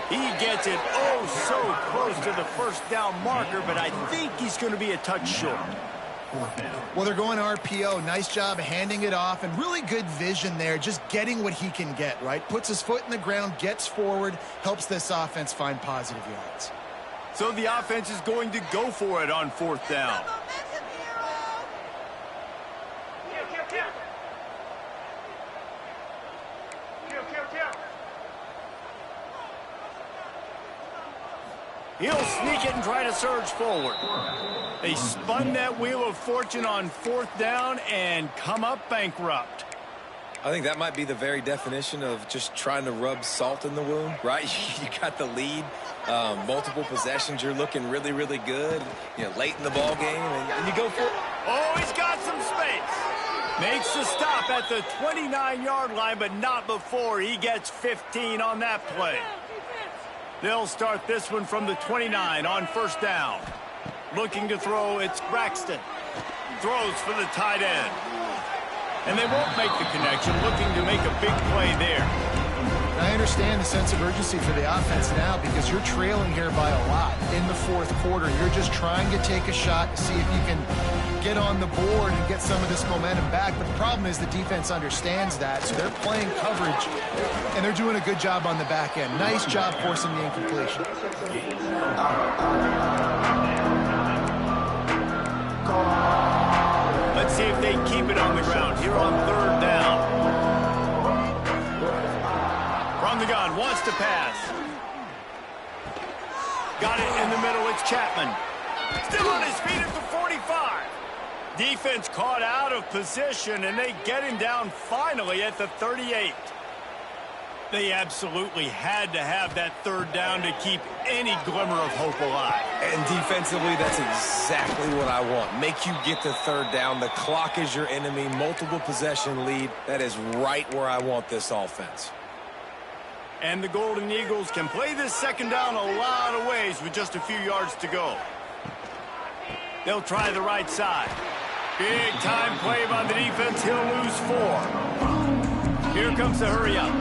He gets it oh so close to the first down marker, but I think he's going to be a touch short. Well, they're going RPO. Nice job handing it off, and really good vision there, just getting what he can get, right? Puts his foot in the ground, gets forward, helps this offense find positive yards. So the offense is going to go for it on fourth down. He'll sneak it and try to surge forward. They spun that wheel of fortune on fourth down and come up bankrupt. I think that might be the very definition of just trying to rub salt in the wound, right? You got the lead, multiple possessions, you're looking really, really good, late in the ball game, and you go for it. Oh, he's got some space. Makes the stop at the 29-yard line, but not before he gets 15 on that play. They'll start this one from the 29 on first down. Looking to throw, it's Braxton. Throws for the tight end. And they won't make the connection, looking to make a big play there. I understand the sense of urgency for the offense now because you're trailing here by a lot in the fourth quarter. You're just trying to take a shot to see if you can get on the board and get some of this momentum back. But the problem is the defense understands that, so they're playing coverage, and they're doing a good job on the back end. Nice job forcing the incompletion. Let's see if they keep it on the ground here on third down. From the gun, wants to pass. Got it in the middle, it's Chapman. Still on his feet at the 45. Defense caught out of position, and they get him down finally at the 38. They absolutely had to have that third down to keep any glimmer of hope alive. And defensively, that's exactly what I want. Make you get the third down. The clock is your enemy. Multiple possession lead. That is right where I want this offense. And the Golden Eagles can play this second down a lot of ways with just a few yards to go. They'll try the right side. Big time play by the defense. He'll lose 4. Here comes the hurry up.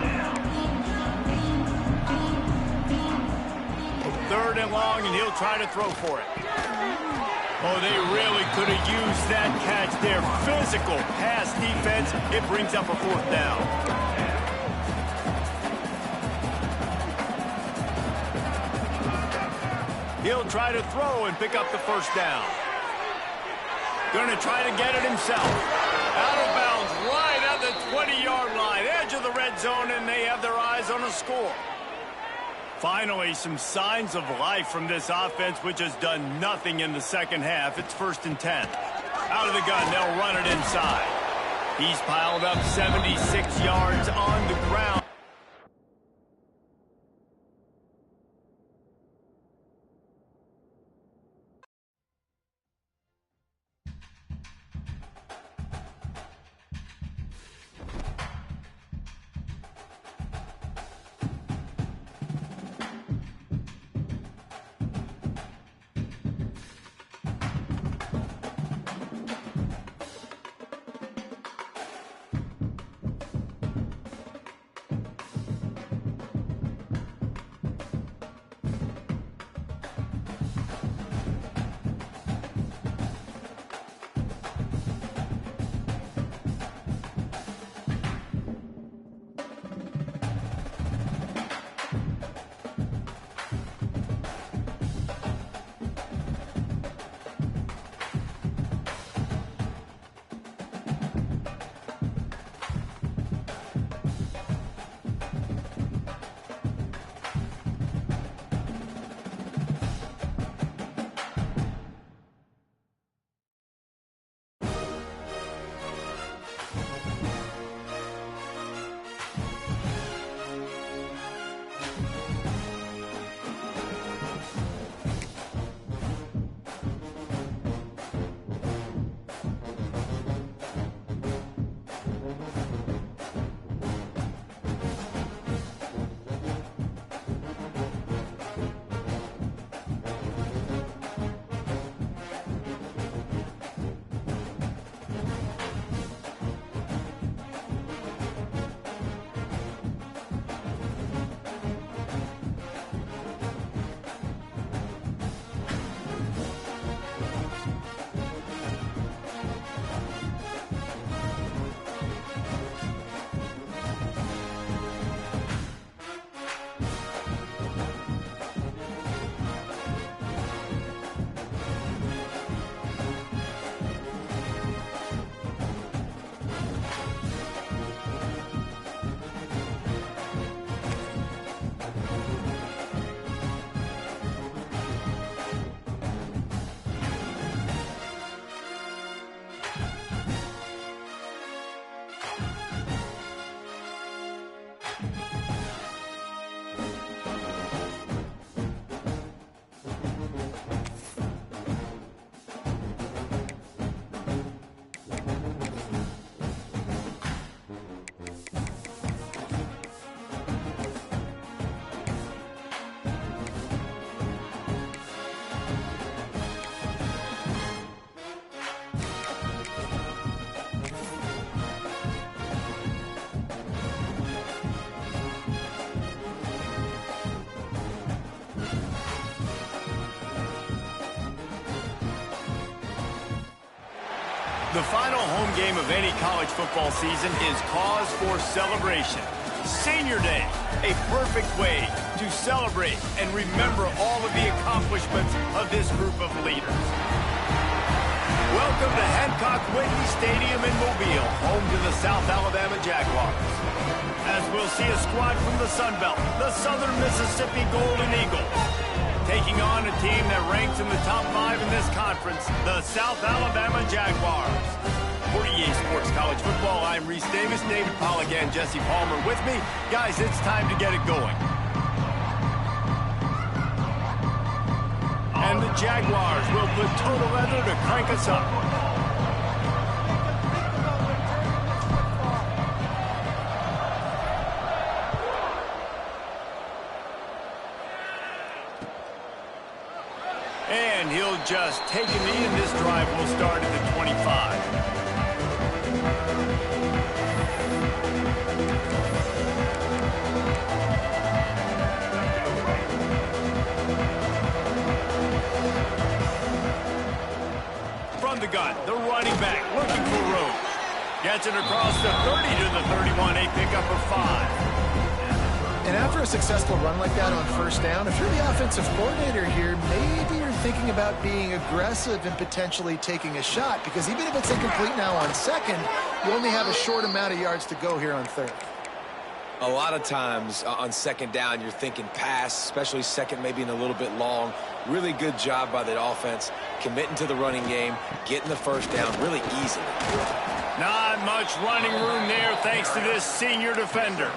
Third and long, and he'll try to throw for it. Oh, they really could have used that catch there. Physical pass defense. It brings up a fourth down. He'll try to throw and pick up the first down. Going to try to get it himself. Out of bounds right at the 20-yard line. Edge of the red zone, and they have their eyes on a score. Finally, some signs of life from this offense, which has done nothing in the second half. It's 1st and 10. Out of the gun, they'll run it inside. He's piled up 76 yards on the ground. The final home game of any college football season is cause for celebration. Senior Day, a perfect way to celebrate and remember all of the accomplishments of this group of leaders. Welcome to Hancock-Whitney Stadium in Mobile, home to the South Alabama Jaguars. As we'll see a squad from the Sun Belt, the Southern Mississippi Golden Eagles, taking on a team that ranks in the top 5 in this conference, the South Alabama Jaguars. For EA Sports College Football, I'm Reese Davis, David Pollack, and Jesse Palmer with me. Guys, it's time to get it going. And the Jaguars will put total leather to crank us up. And he'll just take a knee, and this drive will start at the 25. From the gun, the running back looking for room. Gets it across the 30 to the 31, a pickup of 5. And after a successful run like that on first down, if you're the offensive coordinator here, maybe you're thinking about being aggressive and potentially taking a shot, because even if it's incomplete now on second, you only have a short amount of yards to go here on third. A lot of times on second down, you're thinking pass, especially second, maybe in a little bit long. Really good job by the offense, committing to the running game, getting the first down really easily. Not much running room there thanks to this senior defender.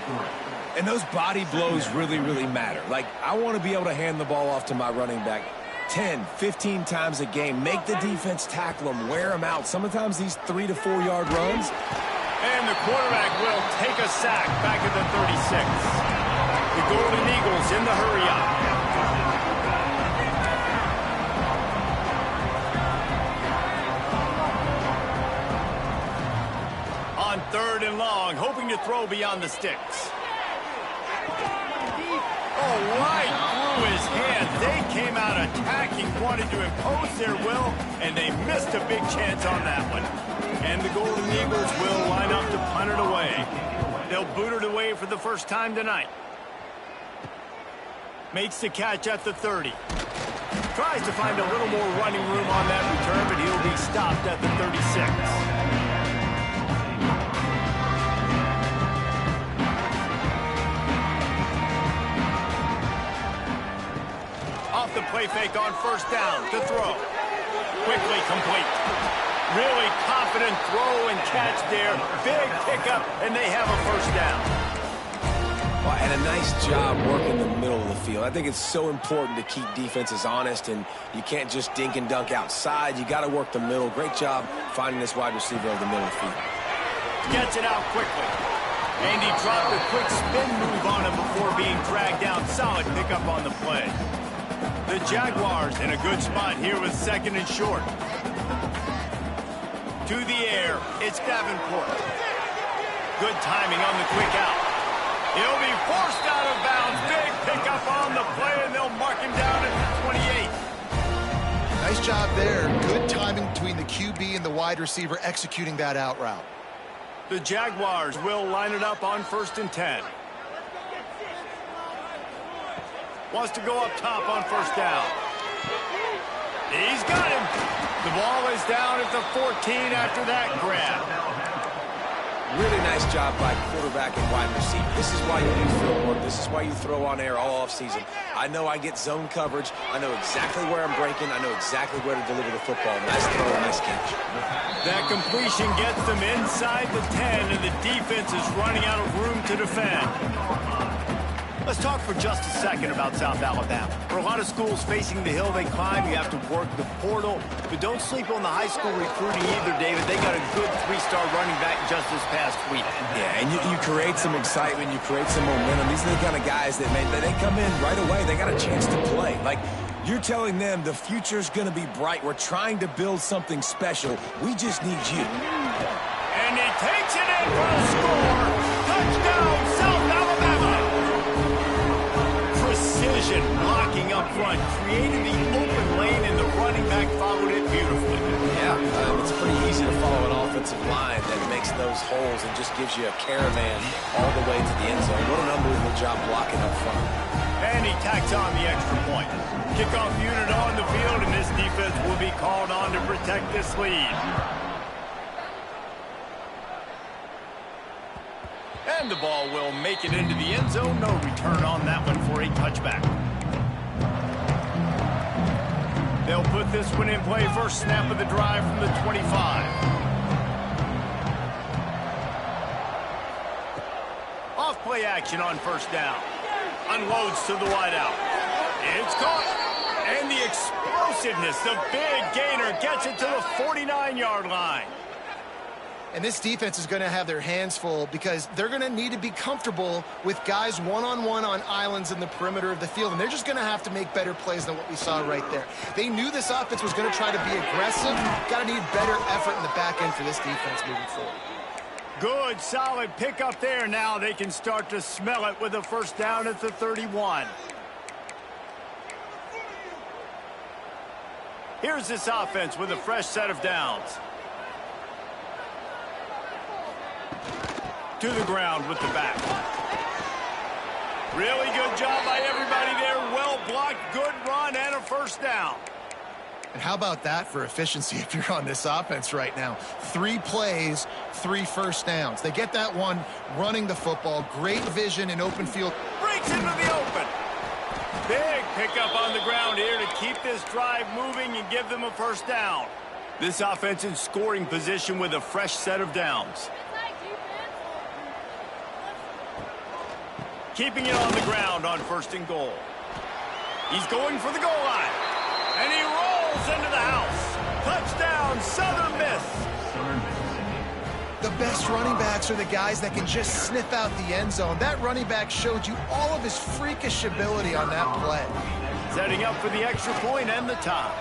And those body blows really, really matter. Like, I want to be able to hand the ball off to my running back 10, 15 times a game. Make the defense tackle them, wear them out. Sometimes these 3 to 4 yard runs. And the quarterback will take a sack back at the 36. The Golden Eagles in the hurry-up. On third and long, hoping to throw beyond the sticks. Oh, right through his hands. They came out attacking, wanted to impose their will, and they missed a big chance on that one. And the Golden Eagles will line up to punt it away. They'll boot it away for the first time tonight. Makes the catch at the 30. Tries to find a little more running room on that return, but he'll be stopped at the 36. Off the play fake on first down to throw. Quickly complete. Really confident throw and catch there. Big pickup, and they have a first down. Well, and a nice job working the middle of the field. I think it's so important to keep defenses honest, and you can't just dink and dunk outside. You got to work the middle. Great job finding this wide receiver over the middle of the field. Gets it out quickly. And he dropped a quick spin move on him before being dragged down. Solid pickup on the play. The Jaguars in a good spot here with second and short. To the air, it's Davenport. Good timing on the quick out. He'll be forced out of bounds. Big pickup on the play, and they'll mark him down at the 28. Nice job there. Good timing between the QB and the wide receiver executing that out route. The Jaguars will line it up on first and 10. Wants to go up top on first down. He's got him. The ball is down at the 14 after that grab. Really nice job by quarterback and wide receiver. This is why you do field work. This is why you throw on air all offseason. I know I get zone coverage. I know exactly where I'm breaking. I know exactly where to deliver the football. Nice throw, nice catch. That completion gets them inside the 10, and the defense is running out of room to defend. Let's talk for just a second about South Alabama. For a lot of schools facing the hill they climb, you have to work the portal. But don't sleep on the high school recruiting either, David. They got a good 3-star running back just this past week. Yeah, and you create some excitement. You create some momentum. These are the kind of guys that, man, they come in right away. They got a chance to play. Like, you're telling them the future's going to be bright. We're trying to build something special. We just need you. And he takes it in for a score. Touchdown, South Alabama. Precision blocking up front, created the open lane, and the running back followed it beautifully. Yeah, it's pretty easy to follow an offensive line that makes those holes and just gives you a caravan all the way to the end zone. What an unbelievable job blocking up front. And he tacks on the extra point. Kickoff unit on the field, and this defense will be called on to protect this lead. And the ball will make it into the end zone. No return on that one for a touchback. They'll put this one in play. First snap of the drive from the 25. Off play action on first down. Unloads to the wideout. It's caught. And the explosiveness, the big gainer gets it to the 49-yard line. And this defense is going to have their hands full because they're going to need to be comfortable with guys one-on-one on islands in the perimeter of the field. And they're just going to have to make better plays than what we saw right there. They knew this offense was going to try to be aggressive. Got to need better effort in the back end for this defense moving forward. Good, solid pick up there. Now they can start to smell it with a first down at the 31. Here's this offense with a fresh set of downs. To the ground with the back. Really good job by everybody there. Well blocked, good run, and a first down. And how about that for efficiency if you're on this offense right now? 3 plays, 3 first downs. They get that one running the football. Great vision in open field. Breaks into the open. Big pickup on the ground here to keep this drive moving and give them a first down. This offense in scoring position with a fresh set of downs. Keeping it on the ground on first and goal. He's going for the goal line. And he rolls into the house. Touchdown, Southern Miss. The best running backs are the guys that can just sniff out the end zone. That running back showed you all of his freakish ability on that play. Setting up for the extra point and the tie.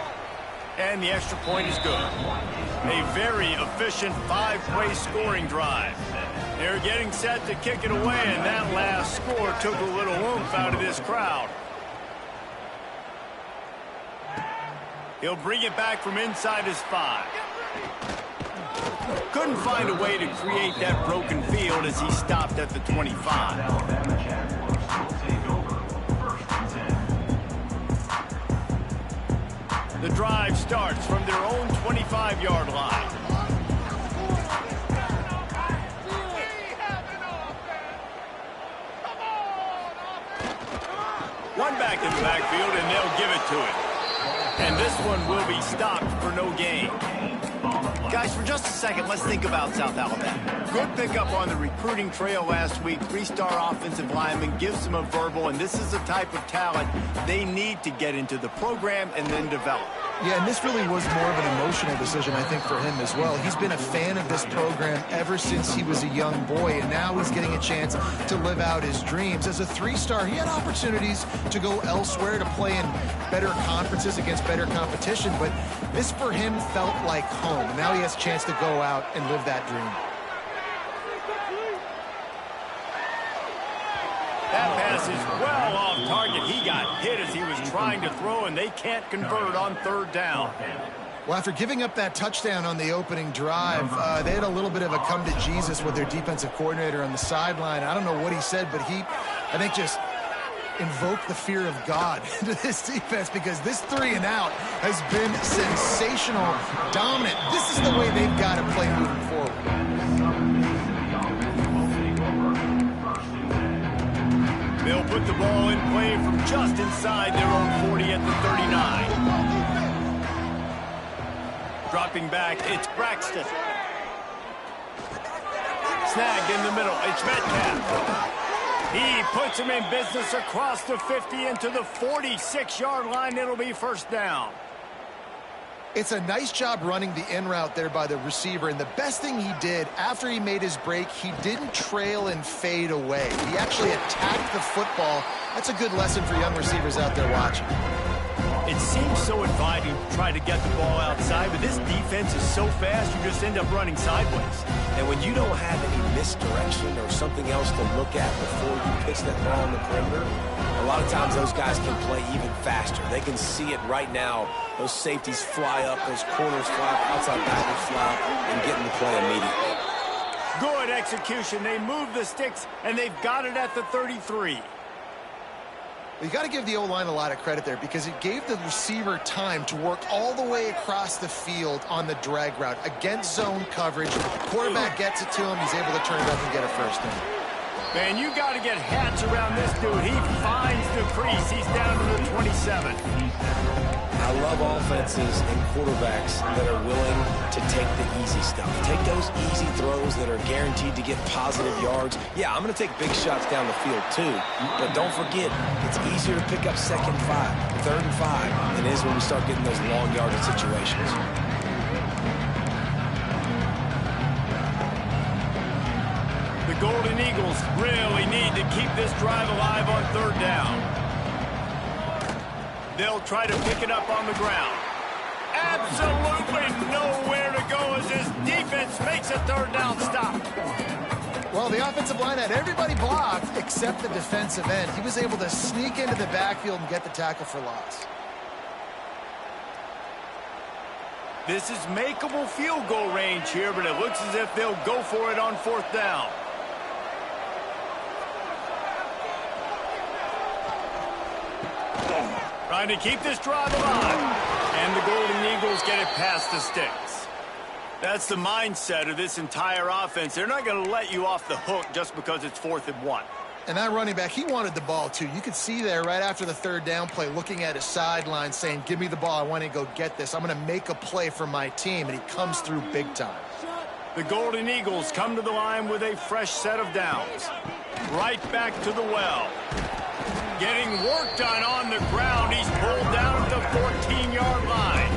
And the extra point is good. A very efficient 5-play scoring drive. They're getting set to kick it away, and that last score took a little oomph out of this crowd. He'll bring it back from inside his 5. Couldn't find a way to create that broken field as he stopped at the 25. The drive starts from their own 25-yard line. One back in the backfield, and they'll give it to him. And this one will be stopped for no gain. Guys, for just a second, let's think about South Alabama. Good pickup on the recruiting trail last week. 3-star offensive lineman gives them a verbal, and this is the type of talent they need to get into the program and then develop. Yeah, and this really was more of an emotional decision, I think, for him as well. He's been a fan of this program ever since he was a young boy, and now he's getting a chance to live out his dreams. As a 3-star, he had opportunities to go elsewhere, to play in better conferences against better competition, but this for him felt like home. And now he has a chance to go out and live that dream. That pass is well off target. He got hit as he was trying to throw, and they can't convert on third down. Well, after giving up that touchdown on the opening drive, they had a little bit of a come to Jesus with their defensive coordinator on the sideline. I don't know what he said, but he, I think, just invoked the fear of God into this defense, because this 3 and out has been sensational, dominant. This is the way they've got to play moving forward. They'll put the ball in play from just inside their own 40 at the 39. Dropping back, it's Braxton. Snagged in the middle, it's Metcalf. He puts him in business across the 50 into the 46-yard line. It'll be first down. It's a nice job running the in route there by the receiver, and the best thing he did after he made his break, he didn't trail and fade away. He actually attacked the football. That's a good lesson for young receivers out there watching. It seems so inviting to try to get the ball outside, but this defense is so fast, you just end up running sideways. And when you don't have any misdirection or something else to look at before you pitch that ball on the perimeter, A lot of times those guys can play even faster. They can see it right now. Those safeties fly up, those corners fly up, outside backers fly up, and get in the play immediately. Good execution. They move the sticks, and they've got it at the 33. You got to give the O-line a lot of credit there because it gave the receiver time to work all the way across the field on the drag route against zone coverage. Quarterback gets it to him. He's able to turn it up and get a first down. Man, you got to get hats around this dude. He finds the crease. He's down to the 27. I love offenses and quarterbacks that are willing to take the easy stuff. Take those easy throws that are guaranteed to get positive yards. Yeah, I'm going to take big shots down the field too, but don't forget, it's easier to pick up 2nd and 5, 3rd and 5 than it is when we start getting those long yardage situations. The Golden Eagles really need to keep this drive alive on 3rd down. They'll try to pick it up on the ground. Absolutely nowhere to go as this defense makes a 3rd down stop. Well, the offensive line had everybody blocked except the defensive end. He was able to sneak into the backfield and get the tackle for loss. This is makeable field goal range here, but it looks as if they'll go for it on 4th down. Trying to keep this drive alive. And the Golden Eagles get it past the sticks. That's the mindset of this entire offense. They're not going to let you off the hook just because it's 4th and 1. And that running back, he wanted the ball too. You could see there right after the 3rd down play looking at his sideline saying, give me the ball. I want to go get this. I'm going to make a play for my team. And he comes through big time. The Golden Eagles come to the line with a fresh set of downs. Right back to the well. Getting work done on the ground. He's pulled down at the 14-yard line.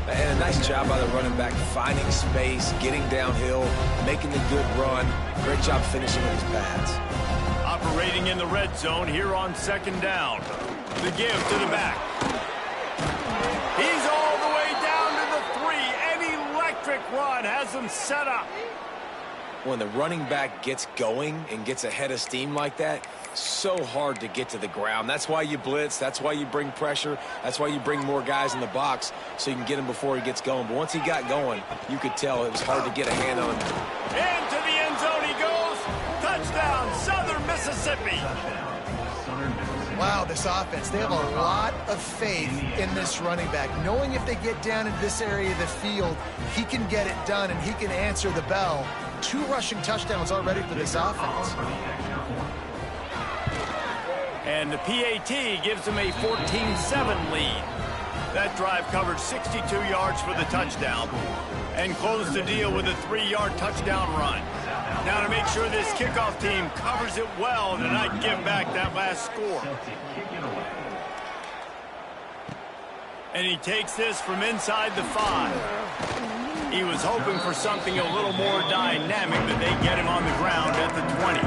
And a nice job by the running back, finding space, getting downhill, making the good run. Great job finishing with his pads. Operating in the red zone here on 2nd down. The give to the back. He's all the way down to the 3. An electric run has him set up. When the running back gets going and gets ahead of steam like that, so hard to get to the ground. That's why you blitz. That's why you bring pressure. That's why you bring more guys in the box so you can get him before he gets going. But once he got going, you could tell it was hard to get a hand on him. Into the end zone he goes. Touchdown, Southern Mississippi. Wow, this offense, they have a lot of faith in this running back. Knowing if they get down in this area of the field, he can get it done and he can answer the bell. 2 rushing touchdowns already for this offense. And the PAT gives them a 14-7 lead. That drive covered 62 yards for the touchdown and closed the deal with a 3-yard touchdown run. Now to make sure this kickoff team covers it well to not give back that last score. And he takes this from inside the 5. He was hoping for something a little more dynamic, but they get him on the ground at the 20.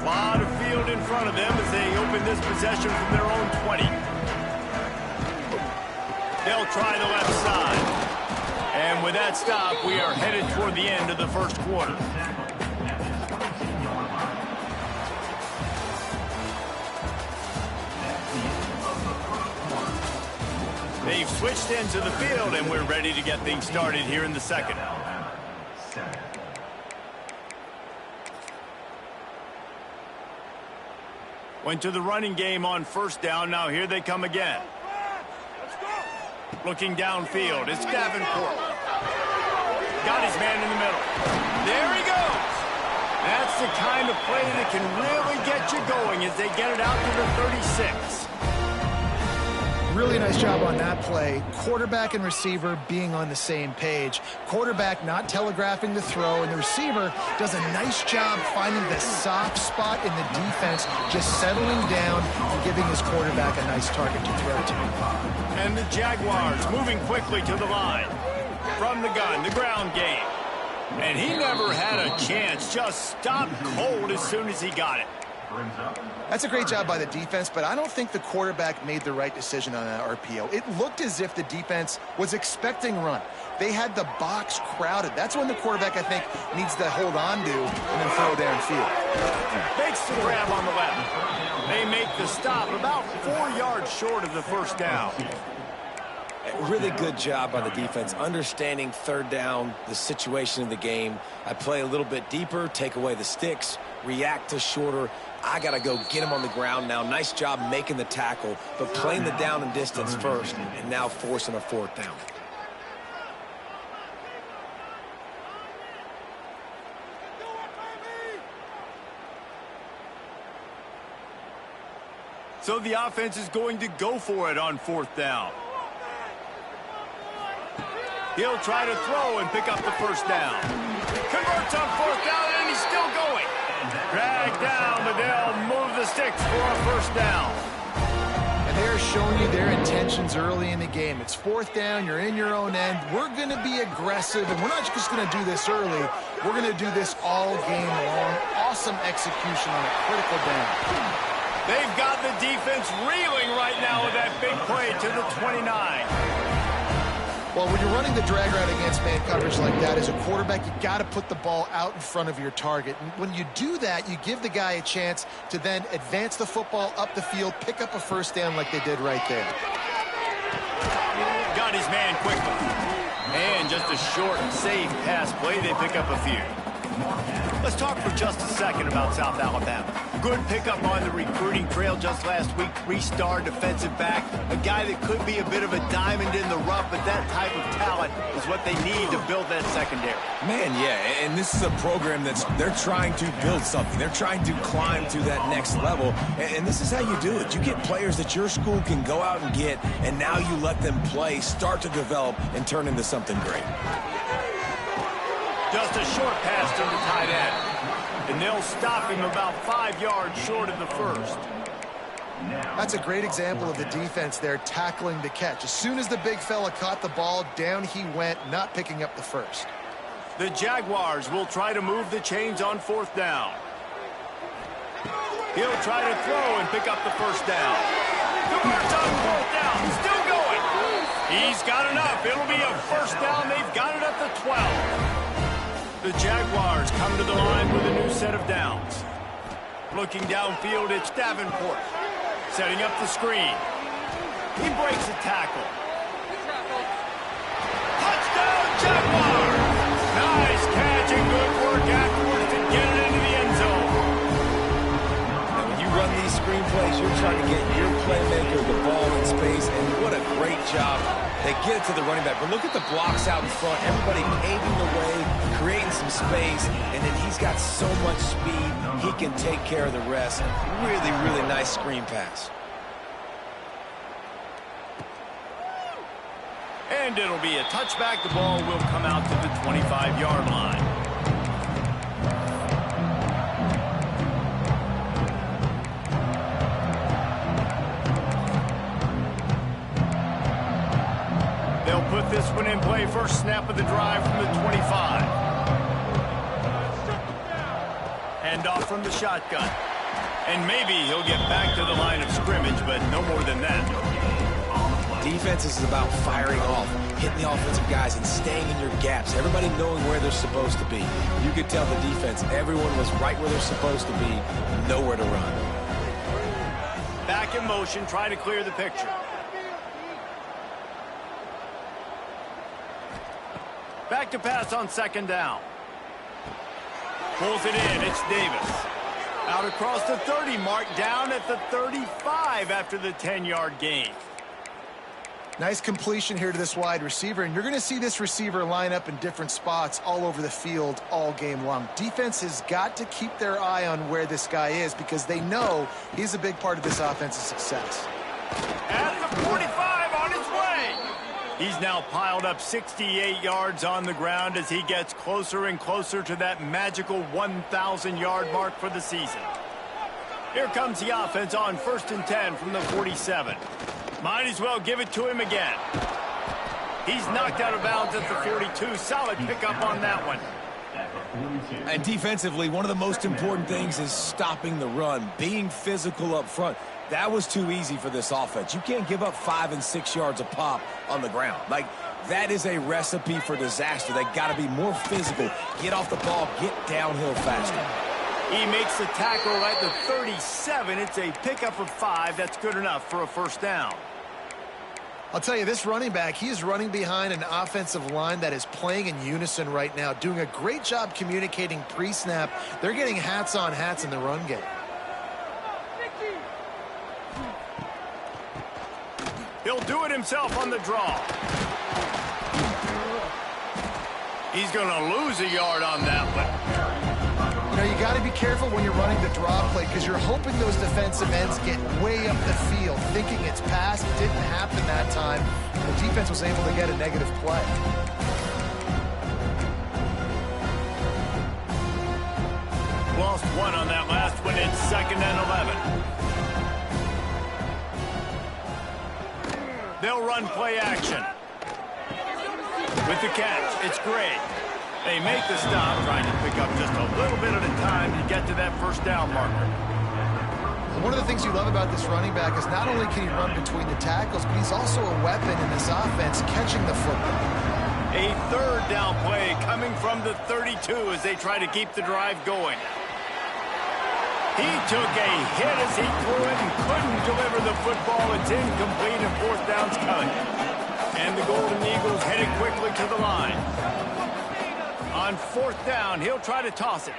Lot of field in front of them as they open this possession from their own 20. They'll try the left side. And with that stop, we are headed toward the end of the first quarter. They've switched into the field, and we're ready to get things started here in the second. Went to the running game on 1st down. Now here they come again. Looking downfield. It's Davenport. Got his man in the middle. There he goes. That's the kind of play that can really get you going as they get it out to the 36. Really nice job on that play. Quarterback and receiver being on the same page. Quarterback not telegraphing the throw, and the receiver does a nice job finding the soft spot in the defense, just settling down and giving his quarterback a nice target to throw to. And the Jaguars moving quickly to the line. From the gun, the ground game. And he never had a chance. Just stopped cold as soon as he got it. brings up. That's a great job by the defense, but I don't think the quarterback made the right decision on that RPO. It looked as if the defense was expecting run. They had the box crowded. That's when the quarterback, I think, needs to hold on to and then throw downfield. Makes the grab on the left. They make the stop about 4 yards short of the first down. Really good job by the defense, understanding third down, the situation of the game. I play a little bit deeper, take away the sticks, react to shorter. I got to go get him on the ground now. Nice job making the tackle, but playing the down and distance first, and now forcing a fourth down. So the offense is going to go for it on fourth down. He'll try to throw and pick up the first down. Converts on fourth down, and he's still going. Dragged down, but they'll move the sticks for a first down. And they're showing you their intentions early in the game. It's fourth down, you're in your own end. We're going to be aggressive, and we're not just going to do this early. We're going to do this all game long. Awesome execution on a critical down. They've got the defense reeling right now with that big play to the 29. Well, when you're running the drag route against man coverage like that, as a quarterback, you got to put the ball out in front of your target. And when you do that, you give the guy a chance to then advance the football up the field, pick up a first down like they did right there. Got his man quickly. And just a short, safe pass play, they pick up a few. Let's talk for just a second about South Alabama. Good pickup on the recruiting trail just last week. 3-star defensive back. A guy that could be a bit of a diamond in the rough, but that type of talent is what they need to build that secondary. Man, yeah, and this is a program they're trying to build something. They're trying to climb to that next level, and this is how you do it. You get players that your school can go out and get, and now you let them play, start to develop, and turn into something great. Just a short pass to the tight end. And they'll stop him about 5 yards short of the first. That's a great example of the defense there tackling the catch. As soon as the big fella caught the ball, down he went, not picking up the first. The Jaguars will try to move the chains on fourth down. He'll try to throw and pick up the first down. Converts on fourth down. Still going. He's got enough. It'll be a first down. They've got it at the 12. The Jaguars come to the line with a new set of downs. Looking downfield, it's Davenport. Setting up the screen. He breaks a tackle. Touchdown, Jaguars! Nice catch and good work afterwards to get it into the end zone. Now, when you run these screenplays, you're trying to get your playmaker the ball in space, and what a great job. They get it to the running back, but look at the blocks out in front. Everybody paving the way, creating some space, and then he's got so much speed, he can take care of the rest. Really, really nice screen pass. And it'll be a touchback. The ball will come out to the 25-yard line. They'll put this one in play. First snap of the drive from the 25. Hand off from the shotgun. And maybe he'll get back to the line of scrimmage, but no more than that. Defense is about firing off, hitting the offensive guys and staying in your gaps. Everybody knowing where they're supposed to be. You could tell the defense, everyone was right where they're supposed to be, nowhere to run. Back in motion, try to clear the picture. Back to pass on second down. Pulls it in. It's Davis. Out across the 30 mark, down at the 35 after the 10-yard gain. Nice completion here to this wide receiver, and you're going to see this receiver line up in different spots all over the field all game long. Defense has got to keep their eye on where this guy is because they know he's a big part of this offense's success. At the 45 on his way. He's now piled up 68 yards on the ground as he gets closer and closer to that magical 1,000-yard mark for the season. Here comes the offense on 1st and 10 from the 47. Might as well give it to him again. He's knocked out of bounds at the 42. Solid pickup on that one. 42. And defensively, one of the most important things is stopping the run, being physical up front. That was too easy for this offense. You can't give up 5 and 6 yards a pop on the ground. Like, that is a recipe for disaster. They got to be more physical, get off the ball, get downhill faster. He makes the tackle at the 37. It's a pickup of 5. That's good enough for a first down. I'll tell you, this running back, he is running behind an offensive line that is playing in unison right now, doing a great job communicating pre-snap. They're getting hats on hats in the run game. He'll do it himself on the draw. He's going to lose a yard on that one. You know, you got to be careful when you're running the draw play because you're hoping those defensive ends get way up the field, thinking it's pass. It didn't happen that time. The defense was able to get a negative play. Lost one on that last one. It's 2nd and 11. They'll run play action. With the catch, it's great. They make the stop, trying to pick up just a little bit at a time to get to that first down marker. One of the things you love about this running back is not only can he run between the tackles, but he's also a weapon in this offense catching the football. A 3rd down play coming from the 32 as they try to keep the drive going. He took a hit as he threw it and couldn't deliver the football. It's incomplete and 4th down's coming. And the Golden Eagles headed quickly to the line. On 4th down, he'll try to toss it.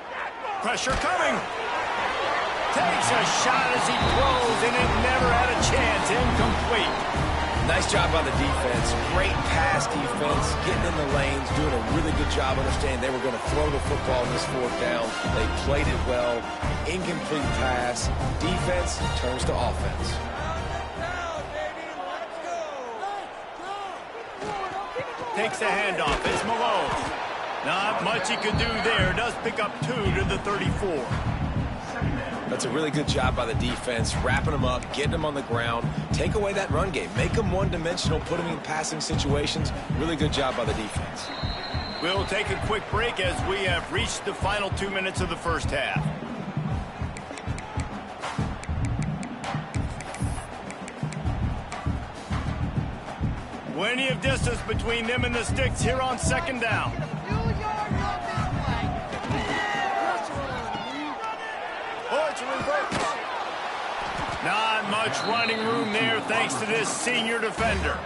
Pressure coming. Takes a shot as he throws, and it never had a chance. Incomplete. Nice job by the defense. Great pass defense, getting in the lanes, doing a really good job understanding they were going to throw the football in this 4th down. They played it well. Incomplete pass. Defense turns to offense. Takes the handoff. It's Malone. Not much he could do there. Does pick up 2 to the 34. That's a really good job by the defense, wrapping them up, getting them on the ground, take away that run game, make them one-dimensional, put them in passing situations. Really good job by the defense. We'll take a quick break as we have reached the final 2 minutes of the first half. Plenty of distance between them and the sticks here on 2nd down. Not much running room there thanks to this senior defender.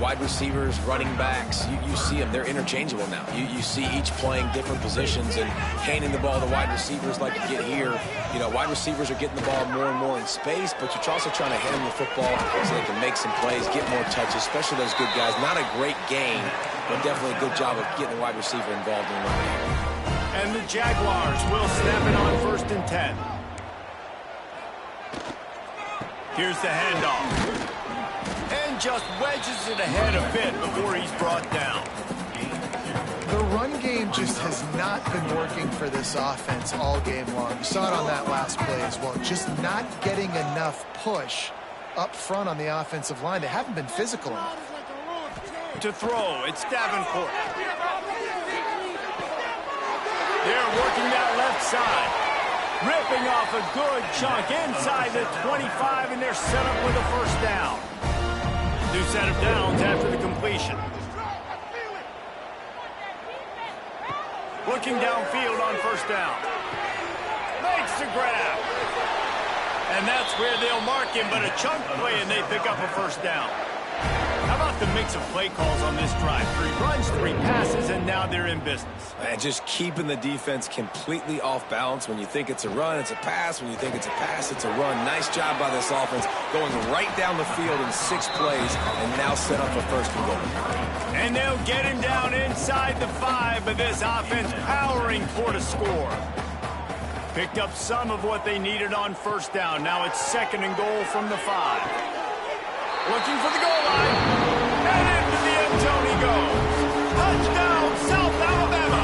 Wide receivers, running backs, you see them. They're interchangeable now. You see each playing different positions and handing the ball to wide receivers like you get here. You know, wide receivers are getting the ball more and more in space, but you're also trying to hand them the football so they can make some plays, get more touches, especially those good guys. Not a great game, but definitely a good job of getting the wide receiver involved in the run game. And the Jaguars will snap it on 1st and 10. Here's the handoff. And just wedges it ahead a bit before he's brought down. The run game just has not been working for this offense all game long. You saw it on that last play as well. Just not getting enough push up front on the offensive line. They haven't been physical enough. To throw, it's Davenport. They're working that left side. Ripping off a good chunk inside the 25, and they're set up with a first down. New set of downs after the completion. Looking downfield on 1st down. Makes the grab. And that's where they'll mark him, but a chunk play, and they pick up a first down. How about the mix of play calls on this drive? 3 runs, 3 passes, and now they're in business. And just keeping the defense completely off balance. When you think it's a run, it's a pass. When you think it's a pass, it's a run. Nice job by this offense, going right down the field in 6 plays, and now set up a 1st and goal. And they'll get him down inside the 5, but this offense powering for the score. Picked up some of what they needed on 1st down. Now it's 2nd and goal from the 5. Looking for the goal line. And into the end zone he goes. Touchdown, South Alabama.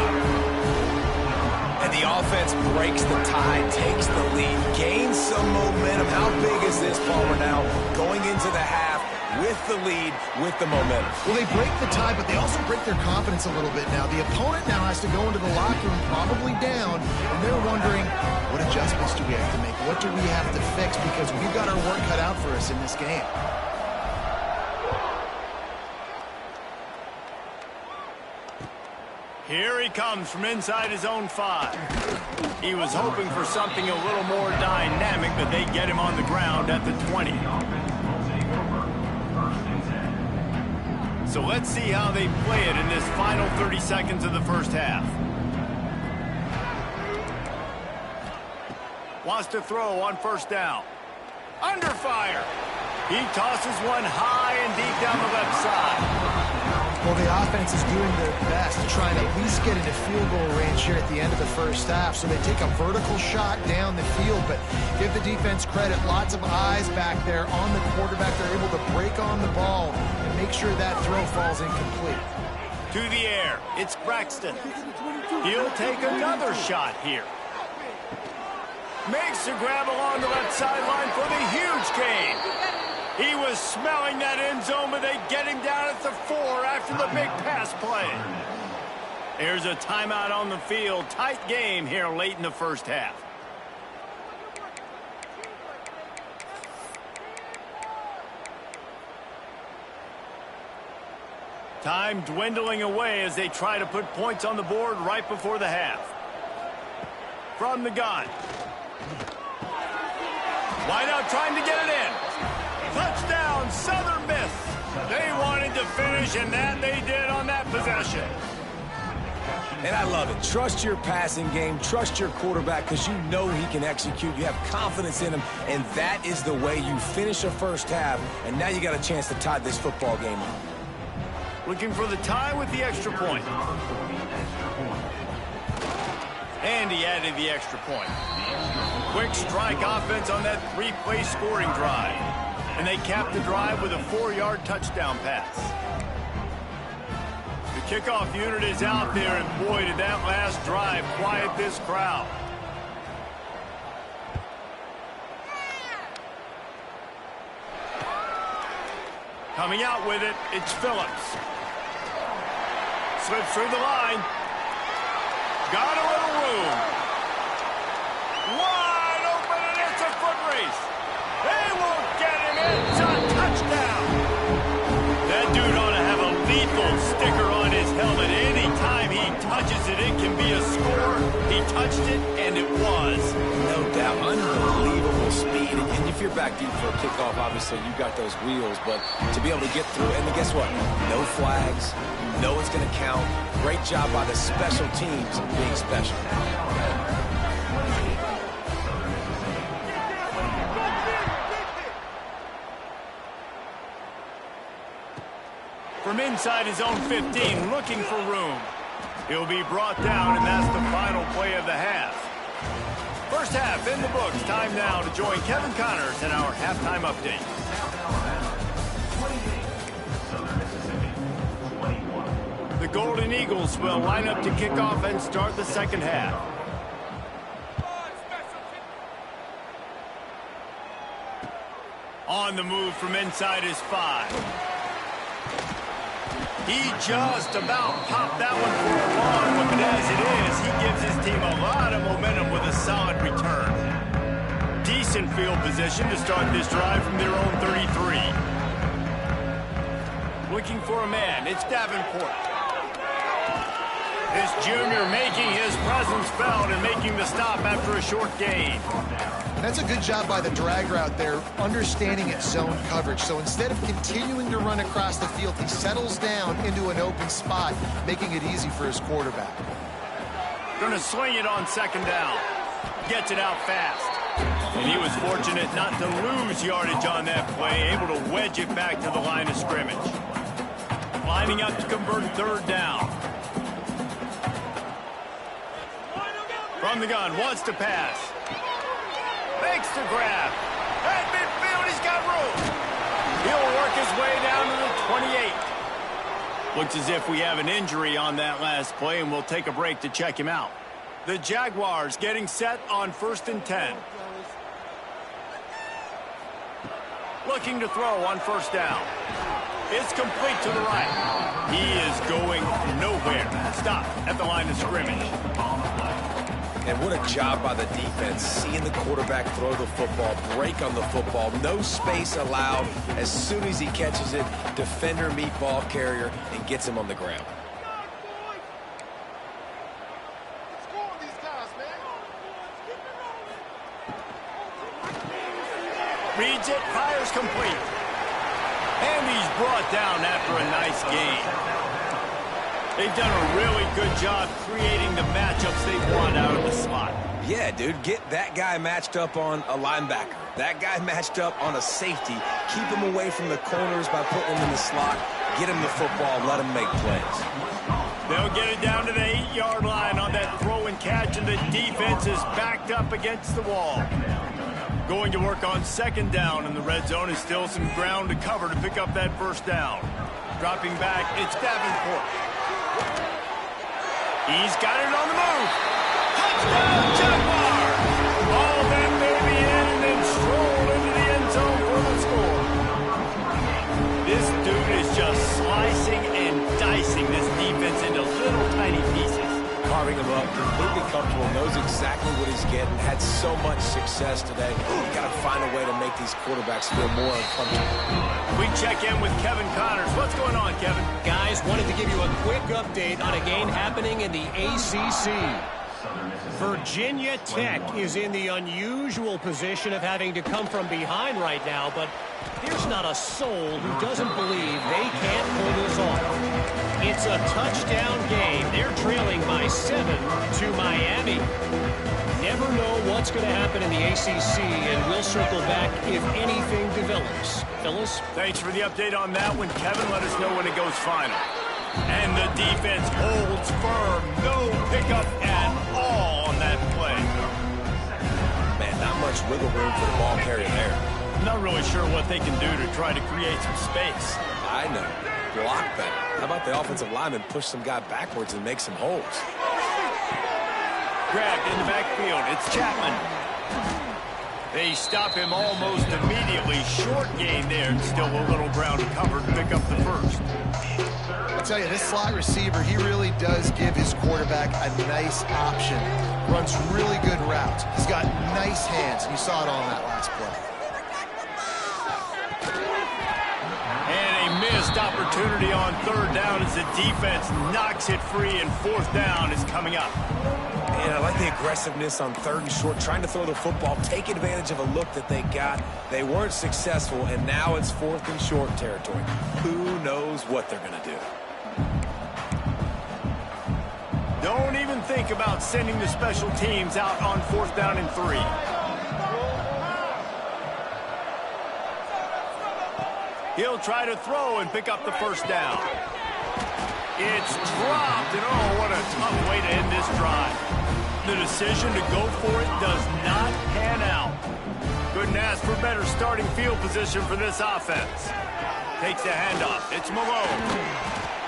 And the offense breaks the tie, takes the lead, gains some momentum. How big is this, Palmer, now? Going into the half, with the lead, with the momentum. Well, they break the tie, but they also break their confidence a little bit now. The opponent now has to go into the locker room probably down, and they're wondering, what adjustments do we have to make? What do we have to fix? Because we've got our work cut out for us in this game. Here he comes from inside his own 5. He was hoping for something a little more dynamic, but they get him on the ground at the 20. So let's see how they play it in this final 30 seconds of the first half. Wants to throw on first down. Under fire. He tosses one high and deep down the left side. Well, the offense is doing their best to try and at least get into field goal range here at the end of the first half. So they take a vertical shot down the field, but give the defense credit. Lots of eyes back there on the quarterback. They're able to break on the ball and make sure that throw falls incomplete. To the air, it's Braxton. He'll take another shot here. Makes the grab along the left sideline for the huge gain. He was smelling that end zone, but they get him down at the 4 after the big pass play. There's a timeout on the field. Tight game here late in the first half. Time dwindling away as they try to put points on the board right before the half. From the gun. Wide out trying to get it in. Touchdown, Southern Miss. They wanted to finish, and that they did on that possession. And I love it. Trust your passing game. Trust your quarterback because you know he can execute. You have confidence in him, and that is the way you finish a first half, and now you got a chance to tie this football game up. Looking for the tie with the extra point. And he added the extra point. Quick strike offense on that 3-play scoring drive. And they capped the drive with a 4-yard touchdown pass. The kickoff unit is out there, and boy, did that last drive quiet this crowd. Coming out with it, it's Phillips. Slips through the line. Got a little room. Wide open, and it's a foot race. They won't get him. It's a touchdown. That dude ought to have a lethal sticker on his helmet. Anytime he touches it, it can be a score. He touched it, and it was. No doubt. Unbelievable speed. And if you're back deep for a kickoff, obviously you've got those wheels. But to be able to get through, and guess what? No flags. You know it's going to count. Great job by the special teams being special. From inside his own 15, looking for room. He'll be brought down, and that's the final play of the half. First half in the books. Time now to join Kevin Connors in our halftime update. The Golden Eagles will line up to kick off and start the second half. On the move from inside his 5. He just about popped that one for a long, but as it is, he gives his team a lot of momentum with a solid return. Decent field position to start this drive from their own 33. Looking for a man, it's Davenport. This junior making his presence felt and making the stop after a short gain. That's a good job by the drag route there, understanding its zone coverage. So instead of continuing to run across the field, he settles down into an open spot, making it easy for his quarterback. Going to swing it on second down. Gets it out fast. And he was fortunate not to lose yardage on that play, able to wedge it back to the line of scrimmage. Lining up to convert third down. From the gun, wants to pass. Makes the grab. At midfield, he's got room. He'll work his way down to the 28. Looks as if we have an injury on that last play, and we'll take a break to check him out. The Jaguars getting set on 1st and 10. Looking to throw on first down. It's complete to the right. He is going nowhere. Stop at the line of scrimmage. And what a job by the defense, seeing the quarterback throw the football, break on the football, no space allowed. As soon as he catches it, defender meet ball carrier and gets him on the ground. Reads it, fires complete. And he's brought down after a nice gain. They've done a really good job creating the matchups they want out of the slot. Yeah, dude, get that guy matched up on a linebacker. That guy matched up on a safety. Keep him away from the corners by putting him in the slot. Get him the football, let him make plays. They'll get it down to the 8-yard line on that throw and catch, and the defense is backed up against the wall. Going to work on second down, and the red zone is still some ground to cover to pick up that first down. Dropping back, it's Davenport. He's got it on the move. Touchdown, Jaguars! All that baby in and then stroll into the end zone for the score. This dude is just slicing and dicing this defense into little tiny pieces. Carving him up, completely comfortable, knows exactly what he's getting, had so much success today. You got to find a way to make these quarterbacks feel more uncomfortable. We check in with Kevin Connors. What's going on, Kevin? Guys, wanted to give you a quick update on a game happening in the ACC. Virginia Tech is in the unusual position of having to come from behind right now, but there's not a soul who doesn't believe they can't pull this off. It's a touchdown game. They're trailing by 7 to Miami. Never know what's going to happen in the ACC, and we'll circle back if anything develops. Phyllis? Thanks for the update on that one, Kevin. Let us know when it goes final. And the defense holds firm. No pickup at all on that play. Man, not much wiggle room for the ball carrier there. Not really sure what they can do to try to create some space. I know. Block better. How about the offensive lineman push some guy backwards and make some holes? Grabbed in the backfield. It's Chapman. They stop him almost immediately. Short gain there, and still a little ground to cover to pick up the first. I'll tell you, this slot receiver, he really does give his quarterback a nice option. Runs really good routes. He's got nice hands, and you saw it all in that last play. And a missed opportunity on third down as the defense knocks it free, and fourth down is coming up. And I like the aggressiveness on third and short, trying to throw the football, take advantage of a look that they got. They weren't successful, and now it's fourth and short territory. Who knows what they're going to do? Don't even think about sending the special teams out on fourth down and 3. He'll try to throw and pick up the first down. It's dropped, and oh, what a tough way to end this drive. The decision to go for it does not pan out. Couldn't ask for better starting field position for this offense. Takes the handoff. It's Malone.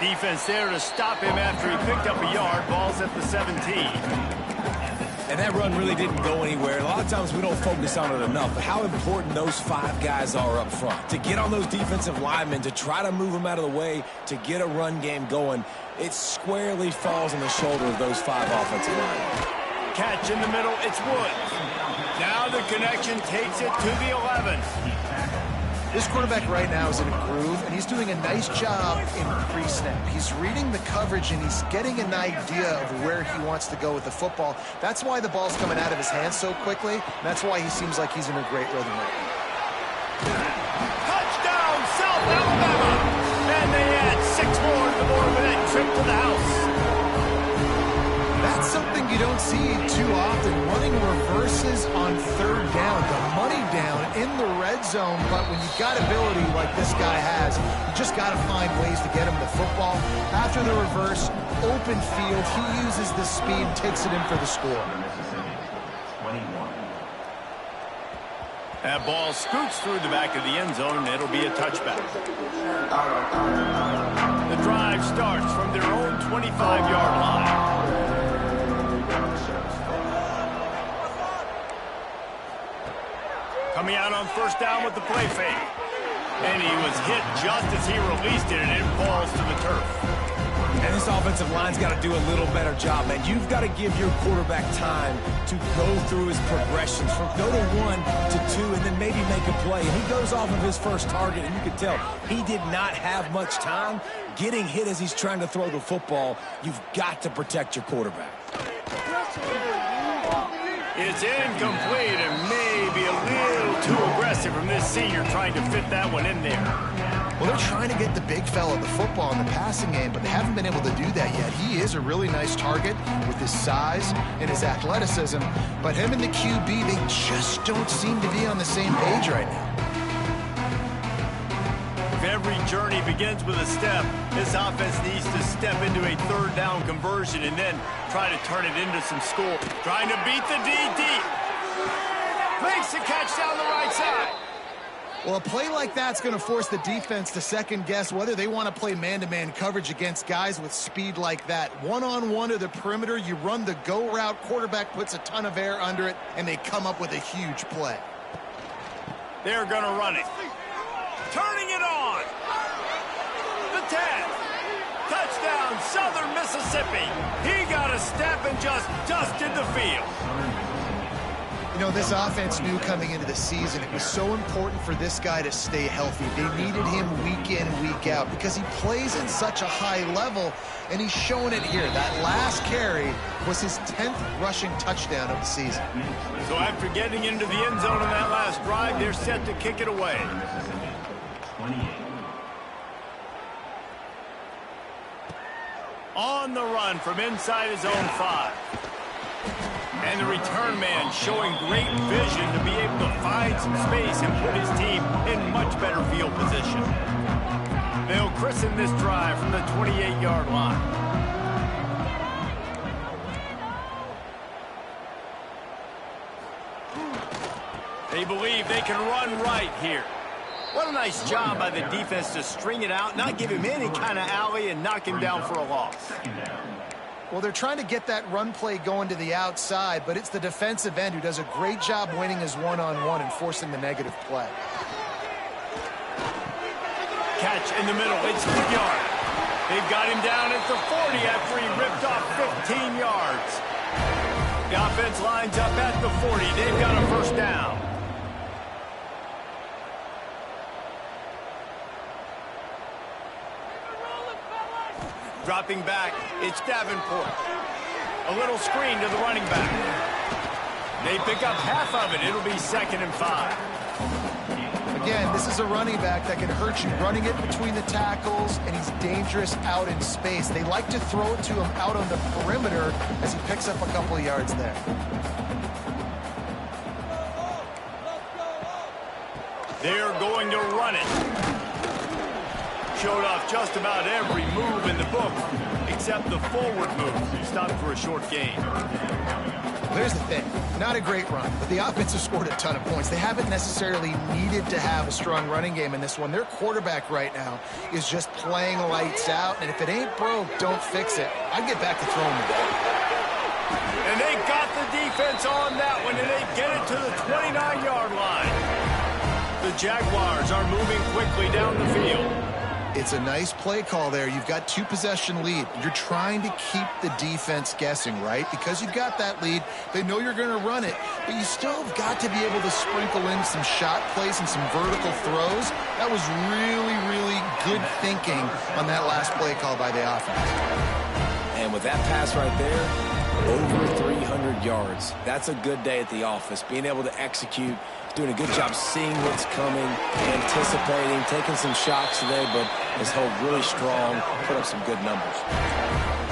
Defense there to stop him after he picked up a yard. Ball's at the 17. And that run really didn't go anywhere. A lot of times we don't focus on it enough, but how important those 5 guys are up front. To get on those defensive linemen, to try to move them out of the way, to get a run game going, it squarely falls on the shoulder of those 5 offensive linemen. Catch in the middle, it's Woods. Now the connection takes it to the 11. This quarterback right now is in a groove, and he's doing a nice job in pre-snap. He's reading the coverage, and he's getting an idea of where he wants to go with the football. That's why the ball's coming out of his hands so quickly, and that's why he seems like he's in a great rhythm right now. Touchdown, South Alabama! And they add 6 more to the board with that trip to the house. That's something you don't see too often, running reverses on third down, the money down in the red zone. But when you've got ability like this guy has, you just got to find ways to get him the football. After the reverse, open field, he uses the speed, takes it in for the score. That ball scoots through the back of the end zone, and it'll be a touchback. The drive starts from their own 25-yard line. Coming out on first down with the play fake. And he was hit just as he released it, and it falls to the turf. And this offensive line's got to do a little better job, man. You've got to give your quarterback time to go through his progressions, from go to 1 to 2, and then maybe make a play. And he goes off of his first target, and you can tell he did not have much time getting hit as he's trying to throw the football. You've got to protect your quarterback. It's incomplete and maybe a little too aggressive from this senior trying to fit that one in there. Well, they're trying to get the big fella the football in the passing game, but they haven't been able to do that yet. He is a really nice target with his size and his athleticism, but him and the QB, they just don't seem to be on the same page right now. If every journey begins with a step, this offense needs to step into a third down conversion and then try to turn it into some score. Trying to beat the DD. Makes the catch down the right side. Well, a play like that's going to force the defense to second-guess whether they want to play man-to-man coverage against guys with speed like that. One-on-one to the perimeter, you run the go route, quarterback puts a ton of air under it, and they come up with a huge play. They're going to run it. Turning it on. The 10. Touchdown, Southern Mississippi. He got a step and just dusted the field. You know, this offense knew coming into the season it was so important for this guy to stay healthy. They needed him week in, week out because he plays at such a high level, and he's showing it here. That last carry was his 10th rushing touchdown of the season. So after getting into the end zone in that last drive, they're set to kick it away. On the run from inside his own 5. And the return man showing great vision to be able to find some space and put his team in much better field position. They'll christen this drive from the 28-yard line. They believe they can run right here. What a nice job by the defense to string it out, not give him any kind of alley, and knock him down for a loss. Well, they're trying to get that run play going to the outside, but it's the defensive end who does a great job winning his one-on-one and forcing the negative play. Catch in the middle. It's 2 yards. They've got him down at the 40 after he ripped off 15 yards. The offense lines up at the 40. They've got a first down. Dropping back, it's Davenport. A little screen to the running back. They pick up half of it. It'll be 2nd and 5. Again, this is a running back that can hurt you, running it between the tackles, and he's dangerous out in space. They like to throw it to him out on the perimeter as he picks up a couple of yards there. They're going to run it. Showed off just about every move in the book, except the forward move. Stopped for a short gain. Here's the thing. Not a great run, but the offense has scored a ton of points. They haven't necessarily needed to have a strong running game in this one. Their quarterback right now is just playing lights out, and if it ain't broke, don't fix it. I'd get back to throwing the ball. And they got the defense on that one, and they get it to the 29-yard line. The Jaguars are moving quickly down the field. It's a nice play call there. You've got 2-possession lead. You're trying to keep the defense guessing, right? Because you've got that lead. They know you're going to run it, but you still have got to be able to sprinkle in some shot plays and some vertical throws. That was really, really good thinking on that last play call by the offense. And with that pass right there, over 300 yards. That's a good day at the office. Being able to execute, doing a good job seeing what's coming, anticipating, taking some shots today, but has held really strong, put up some good numbers.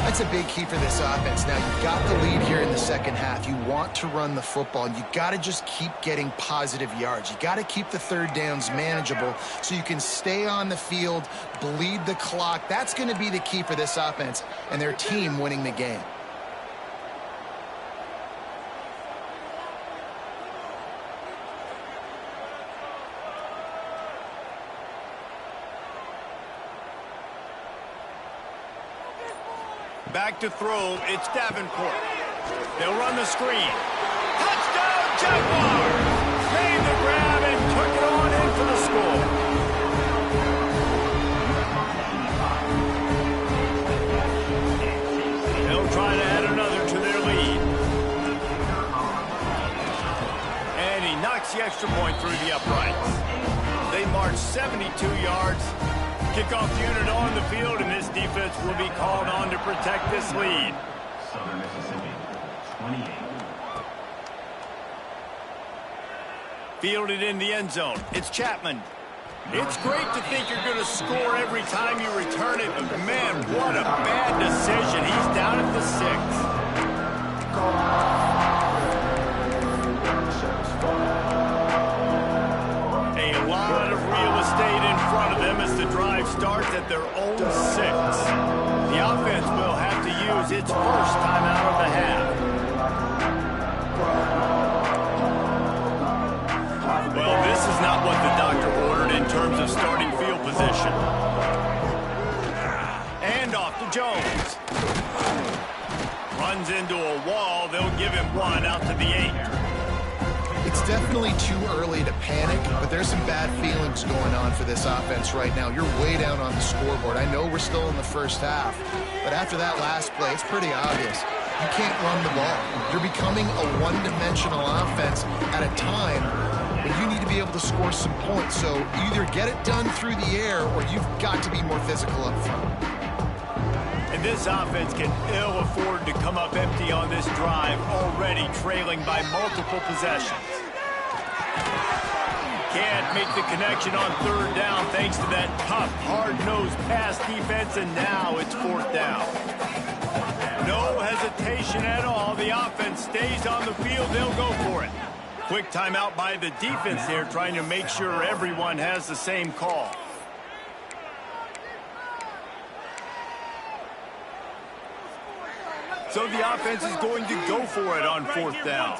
That's a big key for this offense. Now, you've got the lead here in the second half. You want to run the football, and you've got to just keep getting positive yards. You got to keep the third downs manageable so you can stay on the field, bleed the clock. That's going to be the key for this offense and their team winning the game. Back to throw, it's Davenport. They'll run the screen. Touchdown, Jaguars! Made the grab and took it on in for the score. knocks the extra point through the uprights. They march 72 yards. Kickoff unit on the field, and this defense will be called on to protect this lead. Southern Mississippi, 28. Fielded in the end zone. It's Chapman. It's great to think you're going to score every time you return it, but man, what a bad decision. He's down at the 6. A lot of real estate in front of them as the drive starts at their own 6. The offense will have to use its first timeout of the half. Well, this is not what the doctor ordered in terms of starting field position. And off to Jones. Runs into a wall. They'll give him 1 out to the 8. It's definitely too early to panic, but there's some bad feelings going on for this offense right now. You're way down on the scoreboard. I know we're still in the first half, but after that last play, it's pretty obvious. You can't run the ball. You're becoming a one-dimensional offense at a time when you need to be able to score some points. So either get it done through the air or you've got to be more physical up front. And this offense can ill afford to come up empty on this drive, already trailing by multiple possessions. Can't make the connection on 3rd down thanks to that tough, hard-nosed pass defense, and now it's 4th down. No hesitation at all. The offense stays on the field. They'll go for it. Quick timeout by the defense there, trying to make sure everyone has the same call. So the offense is going to go for it on 4th down.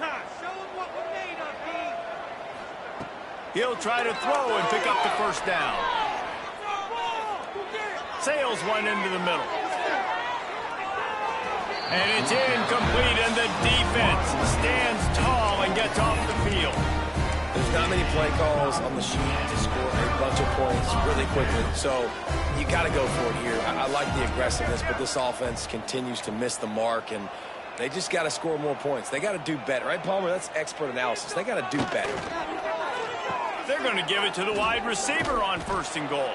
He'll try to throw and pick up the 1st down. Sails one into the middle. And it's incomplete, and the defense stands tall and gets off the field. There's not many play calls on the sheet to score a bunch of points really quickly. So you got to go for it here. I like the aggressiveness, but this offense continues to miss the mark, and they just got to score more points. They got to do better. Right, Palmer? That's expert analysis. They got to do better. They're going to give it to the wide receiver on 1st and goal.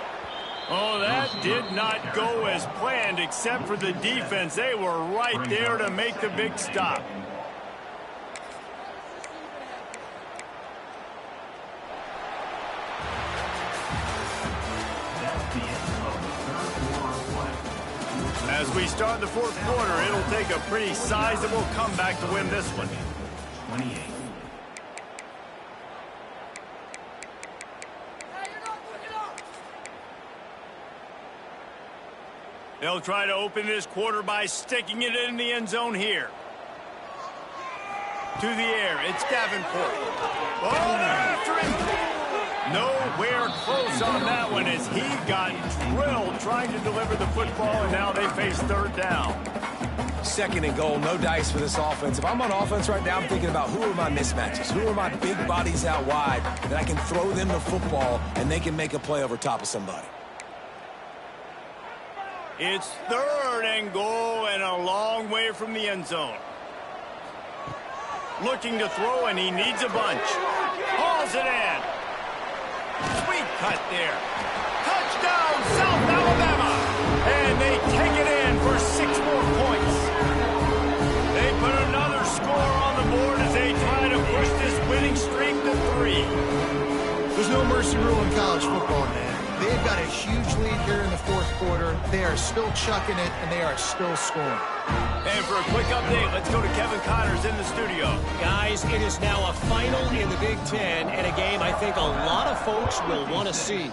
Oh, that did not go as planned, except for the defense. They were right there to make the big stop. As we start the 4th quarter, it'll take a pretty sizable comeback to win this one. 28. They'll try to open this quarter by sticking it in the end zone here. To the air, it's Davenport. Oh, after him. Nowhere close on that one as he got drilled trying to deliver the football, and now they face 3rd down. 2nd and goal, no dice for this offense. If I'm on offense right now, I'm thinking about who are my mismatches? Who are my big bodies out wide that I can throw them the football and they can make a play over top of somebody? It's 3rd and goal and a long way from the end zone. Looking to throw, and he needs a bunch. Hauls it in. Sweet cut there. Touchdown, South Alabama. And they take it in for 6 more points. They put another score on the board as they try to push this winning streak to 3. There's no mercy rule in college football, man. They've got a huge lead here in the 4th quarter. They are still chucking it, and they are still scoring. And for a quick update, let's go to Kevin Connors in the studio. Guys, it is now a final in the Big Ten, and a game I think a lot of folks will want to see.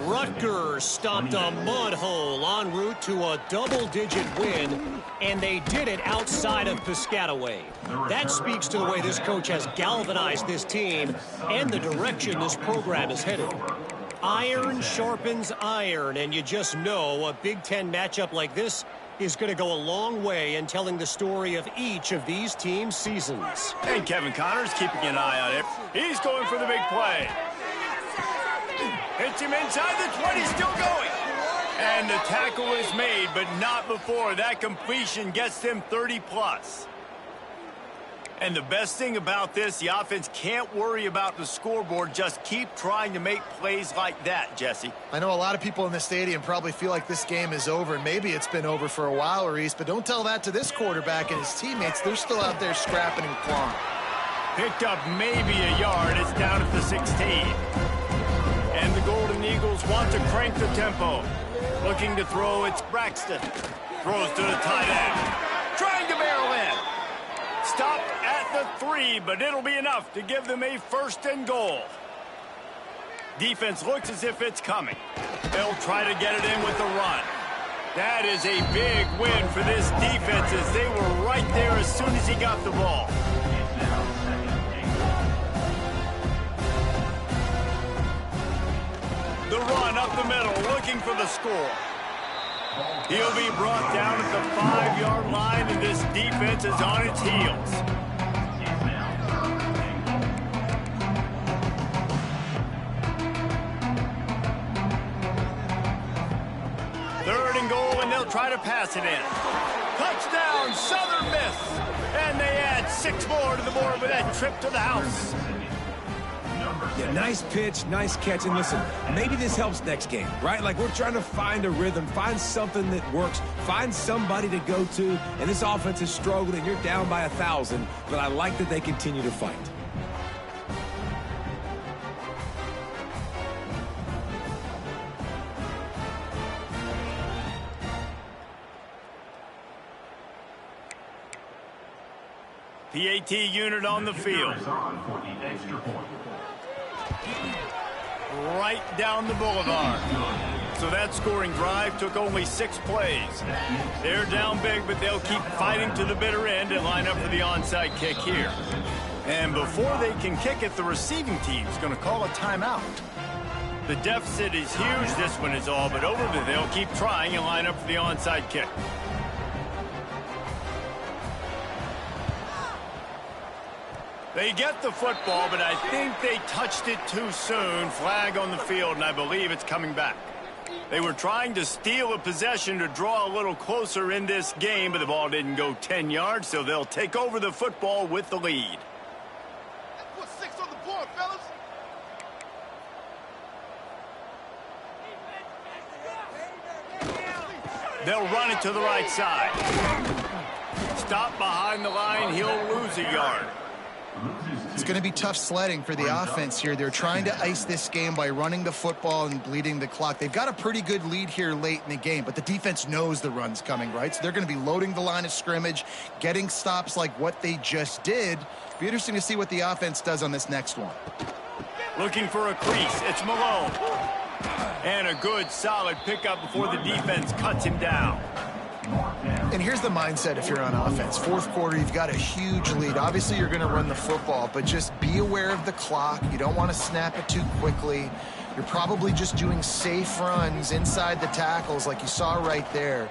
Rutgers stopped a mud hole en route to a double-digit win, and they did it outside of Piscataway. That speaks to the way this coach has galvanized this team and the direction this program is headed. Iron sharpens iron, and you just know a Big Ten matchup like this is going to go a long way in telling the story of each of these teams' seasons. And Kevin Connors keeping an eye on it. He's going for the big play. Hits him inside the 20, still going. And the tackle is made, but not before. That completion gets them 30+. And the best thing about this, the offense can't worry about the scoreboard. Just keep trying to make plays like that, Jesse. I know a lot of people in the stadium probably feel like this game is over, and maybe it's been over for a while, Reese, but don't tell that to this quarterback and his teammates. They're still out there scrapping and clawing. Picked up maybe a yard. It's down at the 16. And the Golden Eagles want to crank the tempo. Looking to throw, it's Braxton. Throws to the tight end. Trying to barrel in. Stopped at the 3, but it'll be enough to give them a 1st and goal. Defense looks as if it's coming. They'll try to get it in with the run. That is a big win for this defense as they were right there as soon as he got the ball. The run up the middle, looking for the score. He'll be brought down at the 5-yard line, and this defense is on its heels. Third and goal, and they'll try to pass it in. Touchdown, Southern Miss. And they add 6 more to the board with that trip to the house. Yeah, nice pitch, nice catch. And listen, maybe this helps next game, right? Like, we're trying to find a rhythm, find something that works, find somebody to go to. And this offense is struggling, and you're down by 1,000. But I like that they continue to fight. PAT unit on the field. Right down the boulevard. So that scoring drive took only 6 plays. They're down big, but they'll keep fighting to the bitter end and line up for the onside kick here. And before they can kick it, the receiving team's going to call a timeout. The deficit is huge. This one is all but over, but they'll keep trying and line up for the onside kick. They get the football, but I think they touched it too soon. Flag on the field, and I believe it's coming back. They were trying to steal a possession to draw a little closer in this game, but the ball didn't go 10 yards, so they'll take over the football with the lead. Put 6 on the board, fellas. They'll run it to the right side. Stop behind the line, he'll lose a yard. It's going to be tough sledding for the offense here. They're trying to ice this game by running the football and bleeding the clock. They've got a pretty good lead here late in the game, but the defense knows the run's coming, right? So they're going to be loading the line of scrimmage, getting stops like what they just did. Be interesting to see what the offense does on this next one. Looking for a crease. It's Malone. And a good, solid pickup before the defense cuts him down. And here's the mindset if you're on offense. Fourth quarter, you've got a huge lead. Obviously, you're going to run the football, but just be aware of the clock. You don't want to snap it too quickly. You're probably just doing safe runs inside the tackles like you saw right there.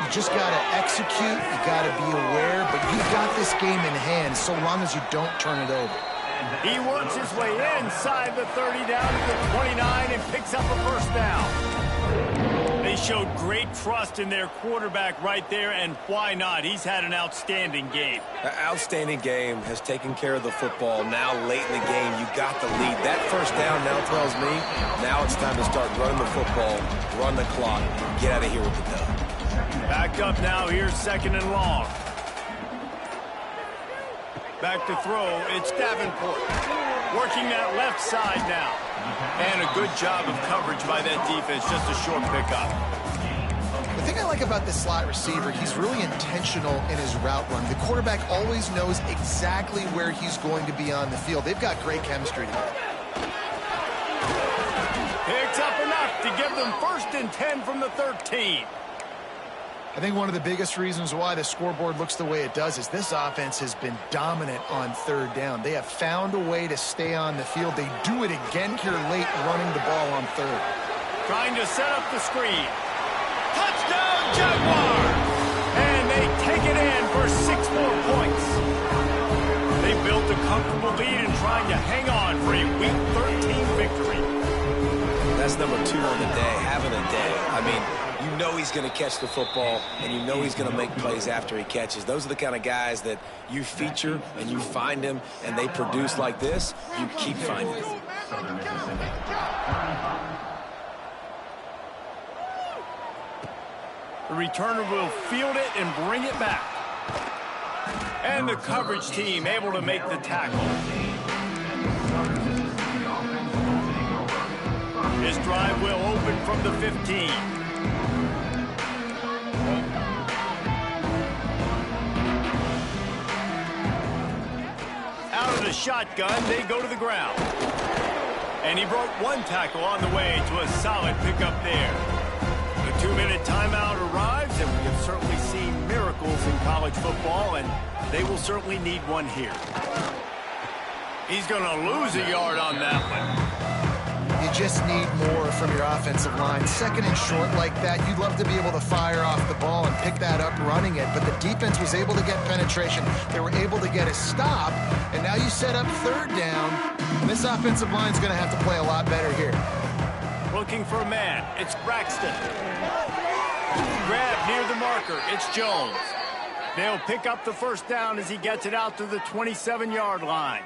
You just got to execute. You got to be aware, but you've got this game in hand so long as you don't turn it over. He works his way inside the 30 down to the 29 and picks up a first down. They showed great trust in their quarterback right there, and why not? He's had an outstanding game. An outstanding game, has taken care of the football. Now late in the game, you got the lead. That first down now tells me now it's time to start running the football, run the clock, get out of here with the dub. Back up now, here's 2nd and long. Back to throw, it's Davenport. Working that left side now. And a good job of coverage by that defense, just a short pickup. The thing I like about this slot receiver, he's really intentional in his route run. The quarterback always knows exactly where he's going to be on the field. They've got great chemistry together. Picks up enough to give them 1st and 10 from the 13. I think one of the biggest reasons why the scoreboard looks the way it does is this offense has been dominant on 3rd down. They have found a way to stay on the field. They do it again here late, running the ball on 3rd. Trying to set up the screen. Touchdown, Jaguars! And they take it in for 6 more points. They built a comfortable lead and trying to hang on for a Week 13 victory. That's number 2 on the day, having a day. I mean, you know he's going to catch the football, and you know he's going to make plays after he catches. Those are the kind of guys that you feature and you find them, and they produce like this. You keep finding them. Southern Mississippi. The returner will field it and bring it back. And the coverage team able to make the tackle. This drive will open from the 15. Out of the shotgun, they go to the ground. And he broke one tackle on the way to a solid pickup there. The 2-minute timeout arrives, and we have certainly seen miracles in college football, and they will certainly need one here. He's going to lose a yard on that one. You just need more from your offensive line. Second and short like that, you'd love to be able to fire off the ball and pick that up running it, but the defense was able to get penetration. They were able to get a stop, and now you set up third down. This offensive line is going to have to play a lot better here. Looking for a man. It's Braxton. Grab near the marker. It's Jones. They'll pick up the first down as he gets it out to the 27-yard line.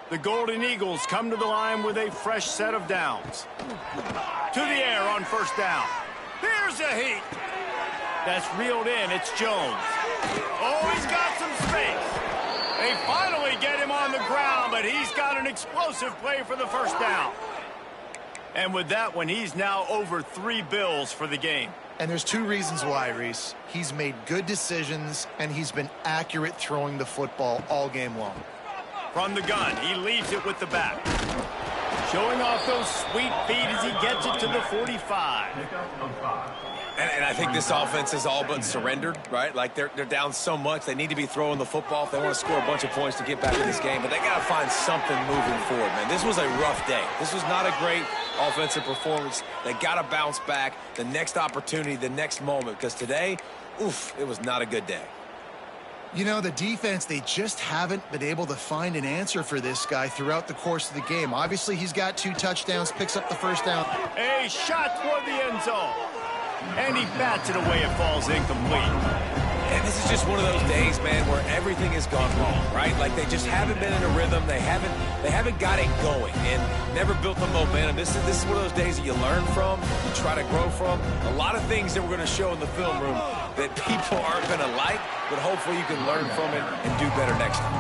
The Golden Eagles come to the line with a fresh set of downs. To the air on first down. Here's a heat. That's reeled in. It's Jones. Oh, he's got some space. They finally get him on the ground, but he's got an explosive play for the first down. And with that one, he's now over 3 bills for the game. And there's 2 reasons why, Reese. He's made good decisions, and he's been accurate throwing the football all game long. From the gun, he leaves it with the back. Showing off those sweet feet as he gets it to the 45. And I think this offense is all but surrendered, right? Like they're down so much. They need to be throwing the football if they want to score a bunch of points to get back in this game. But they got to find something moving forward, man. This was a rough day. This was not a great offensive performance. They got to bounce back the next opportunity, the next moment. Because today, oof, it was not a good day. You know, the defense, they just haven't been able to find an answer for this guy throughout the course of the game. Obviously, he's got 2 touchdowns, picks up the first down. A shot toward the end zone. And he bats it away. It falls incomplete. And this is just one of those days, man, where everything has gone wrong, right? Like they just haven't been in a rhythm. They haven't got it going and never built the momentum. This is one of those days that you learn from, you try to grow from. A lot of things that we're going to show in the film room that people aren't going to like, but hopefully you can learn from it and do better next time.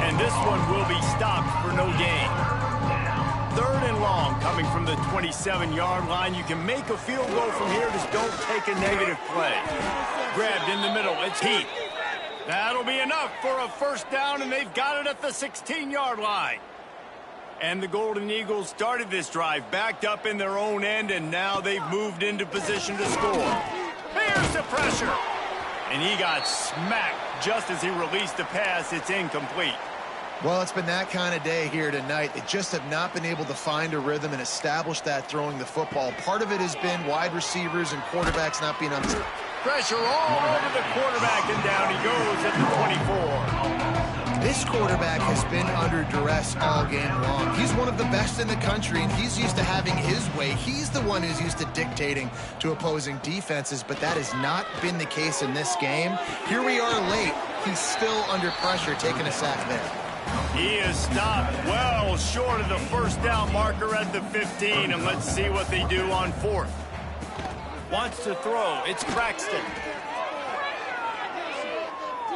And this one will be stopped for no gain. 3rd and long coming from the 27-yard line. You can make a field goal from here. Just don't take a negative play. Grabbed in the middle. It's Heath. That'll be enough for a first down, and they've got it at the 16-yard line. And the Golden Eagles started this drive backed up in their own end, and now they've moved into position to score. Here's the pressure. And he got smacked just as he released the pass. It's incomplete. Well, it's been that kind of day here tonight. They just have not been able to find a rhythm and establish that throwing the football. Part of it has been wide receivers and quarterbacks not being on the... Pressure all over the quarterback, and down he goes at the 24. This quarterback has been under duress all game long. He's one of the best in the country, and he's used to having his way. He's the one who's used to dictating to opposing defenses, but that has not been the case in this game. Here we are late. He's still under pressure, taking a sack there. He is stopped well short of the first down marker at the 15, and let's see what they do on 4th. Wants to throw. It's Braxton.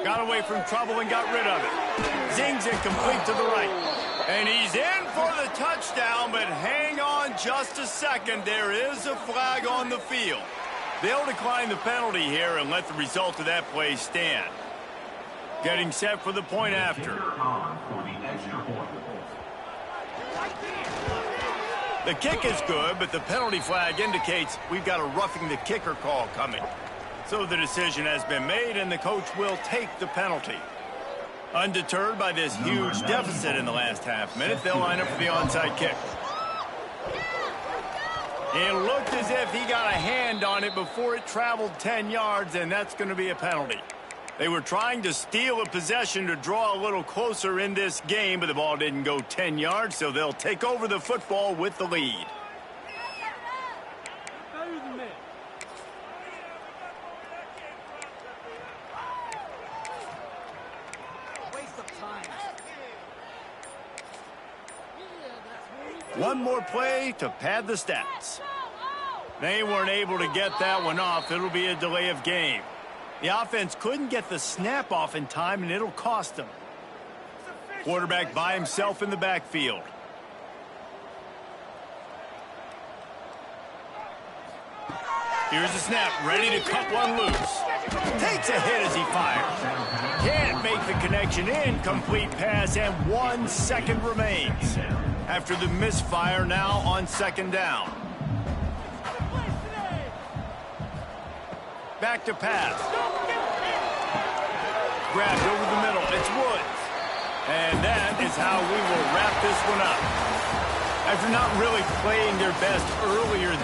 Got away from trouble and got rid of it. Zings it complete to the right. And he's in for the touchdown, but hang on just a second. There is a flag on the field. They'll decline the penalty here and let the result of that play stand. Getting set for the point after. The kick is good, but the penalty flag indicates we've got a roughing the kicker call coming. So the decision has been made, and the coach will take the penalty. Undeterred by this huge deficit in the last half minute, they'll line up for the onside kick. It looked as if he got a hand on it before it traveled 10 yards, and that's going to be a penalty. They were trying to steal a possession to draw a little closer in this game, but the ball didn't go 10 yards, so they'll take over the football with the lead. One more play to pad the stats. They weren't able to get that one off. It'll be a delay of game. The offense couldn't get the snap off in time, and it'll cost them. Quarterback by himself in the backfield. Here's the snap, ready to cut one loose. Takes a hit as he fires. Can't make the connection. Incomplete pass, and 1 second remains. After the misfire, now on second down. Back to pass. Grabbed over the middle. It's Woods. And that is how we will wrap this one up. After not really playing their best earlier this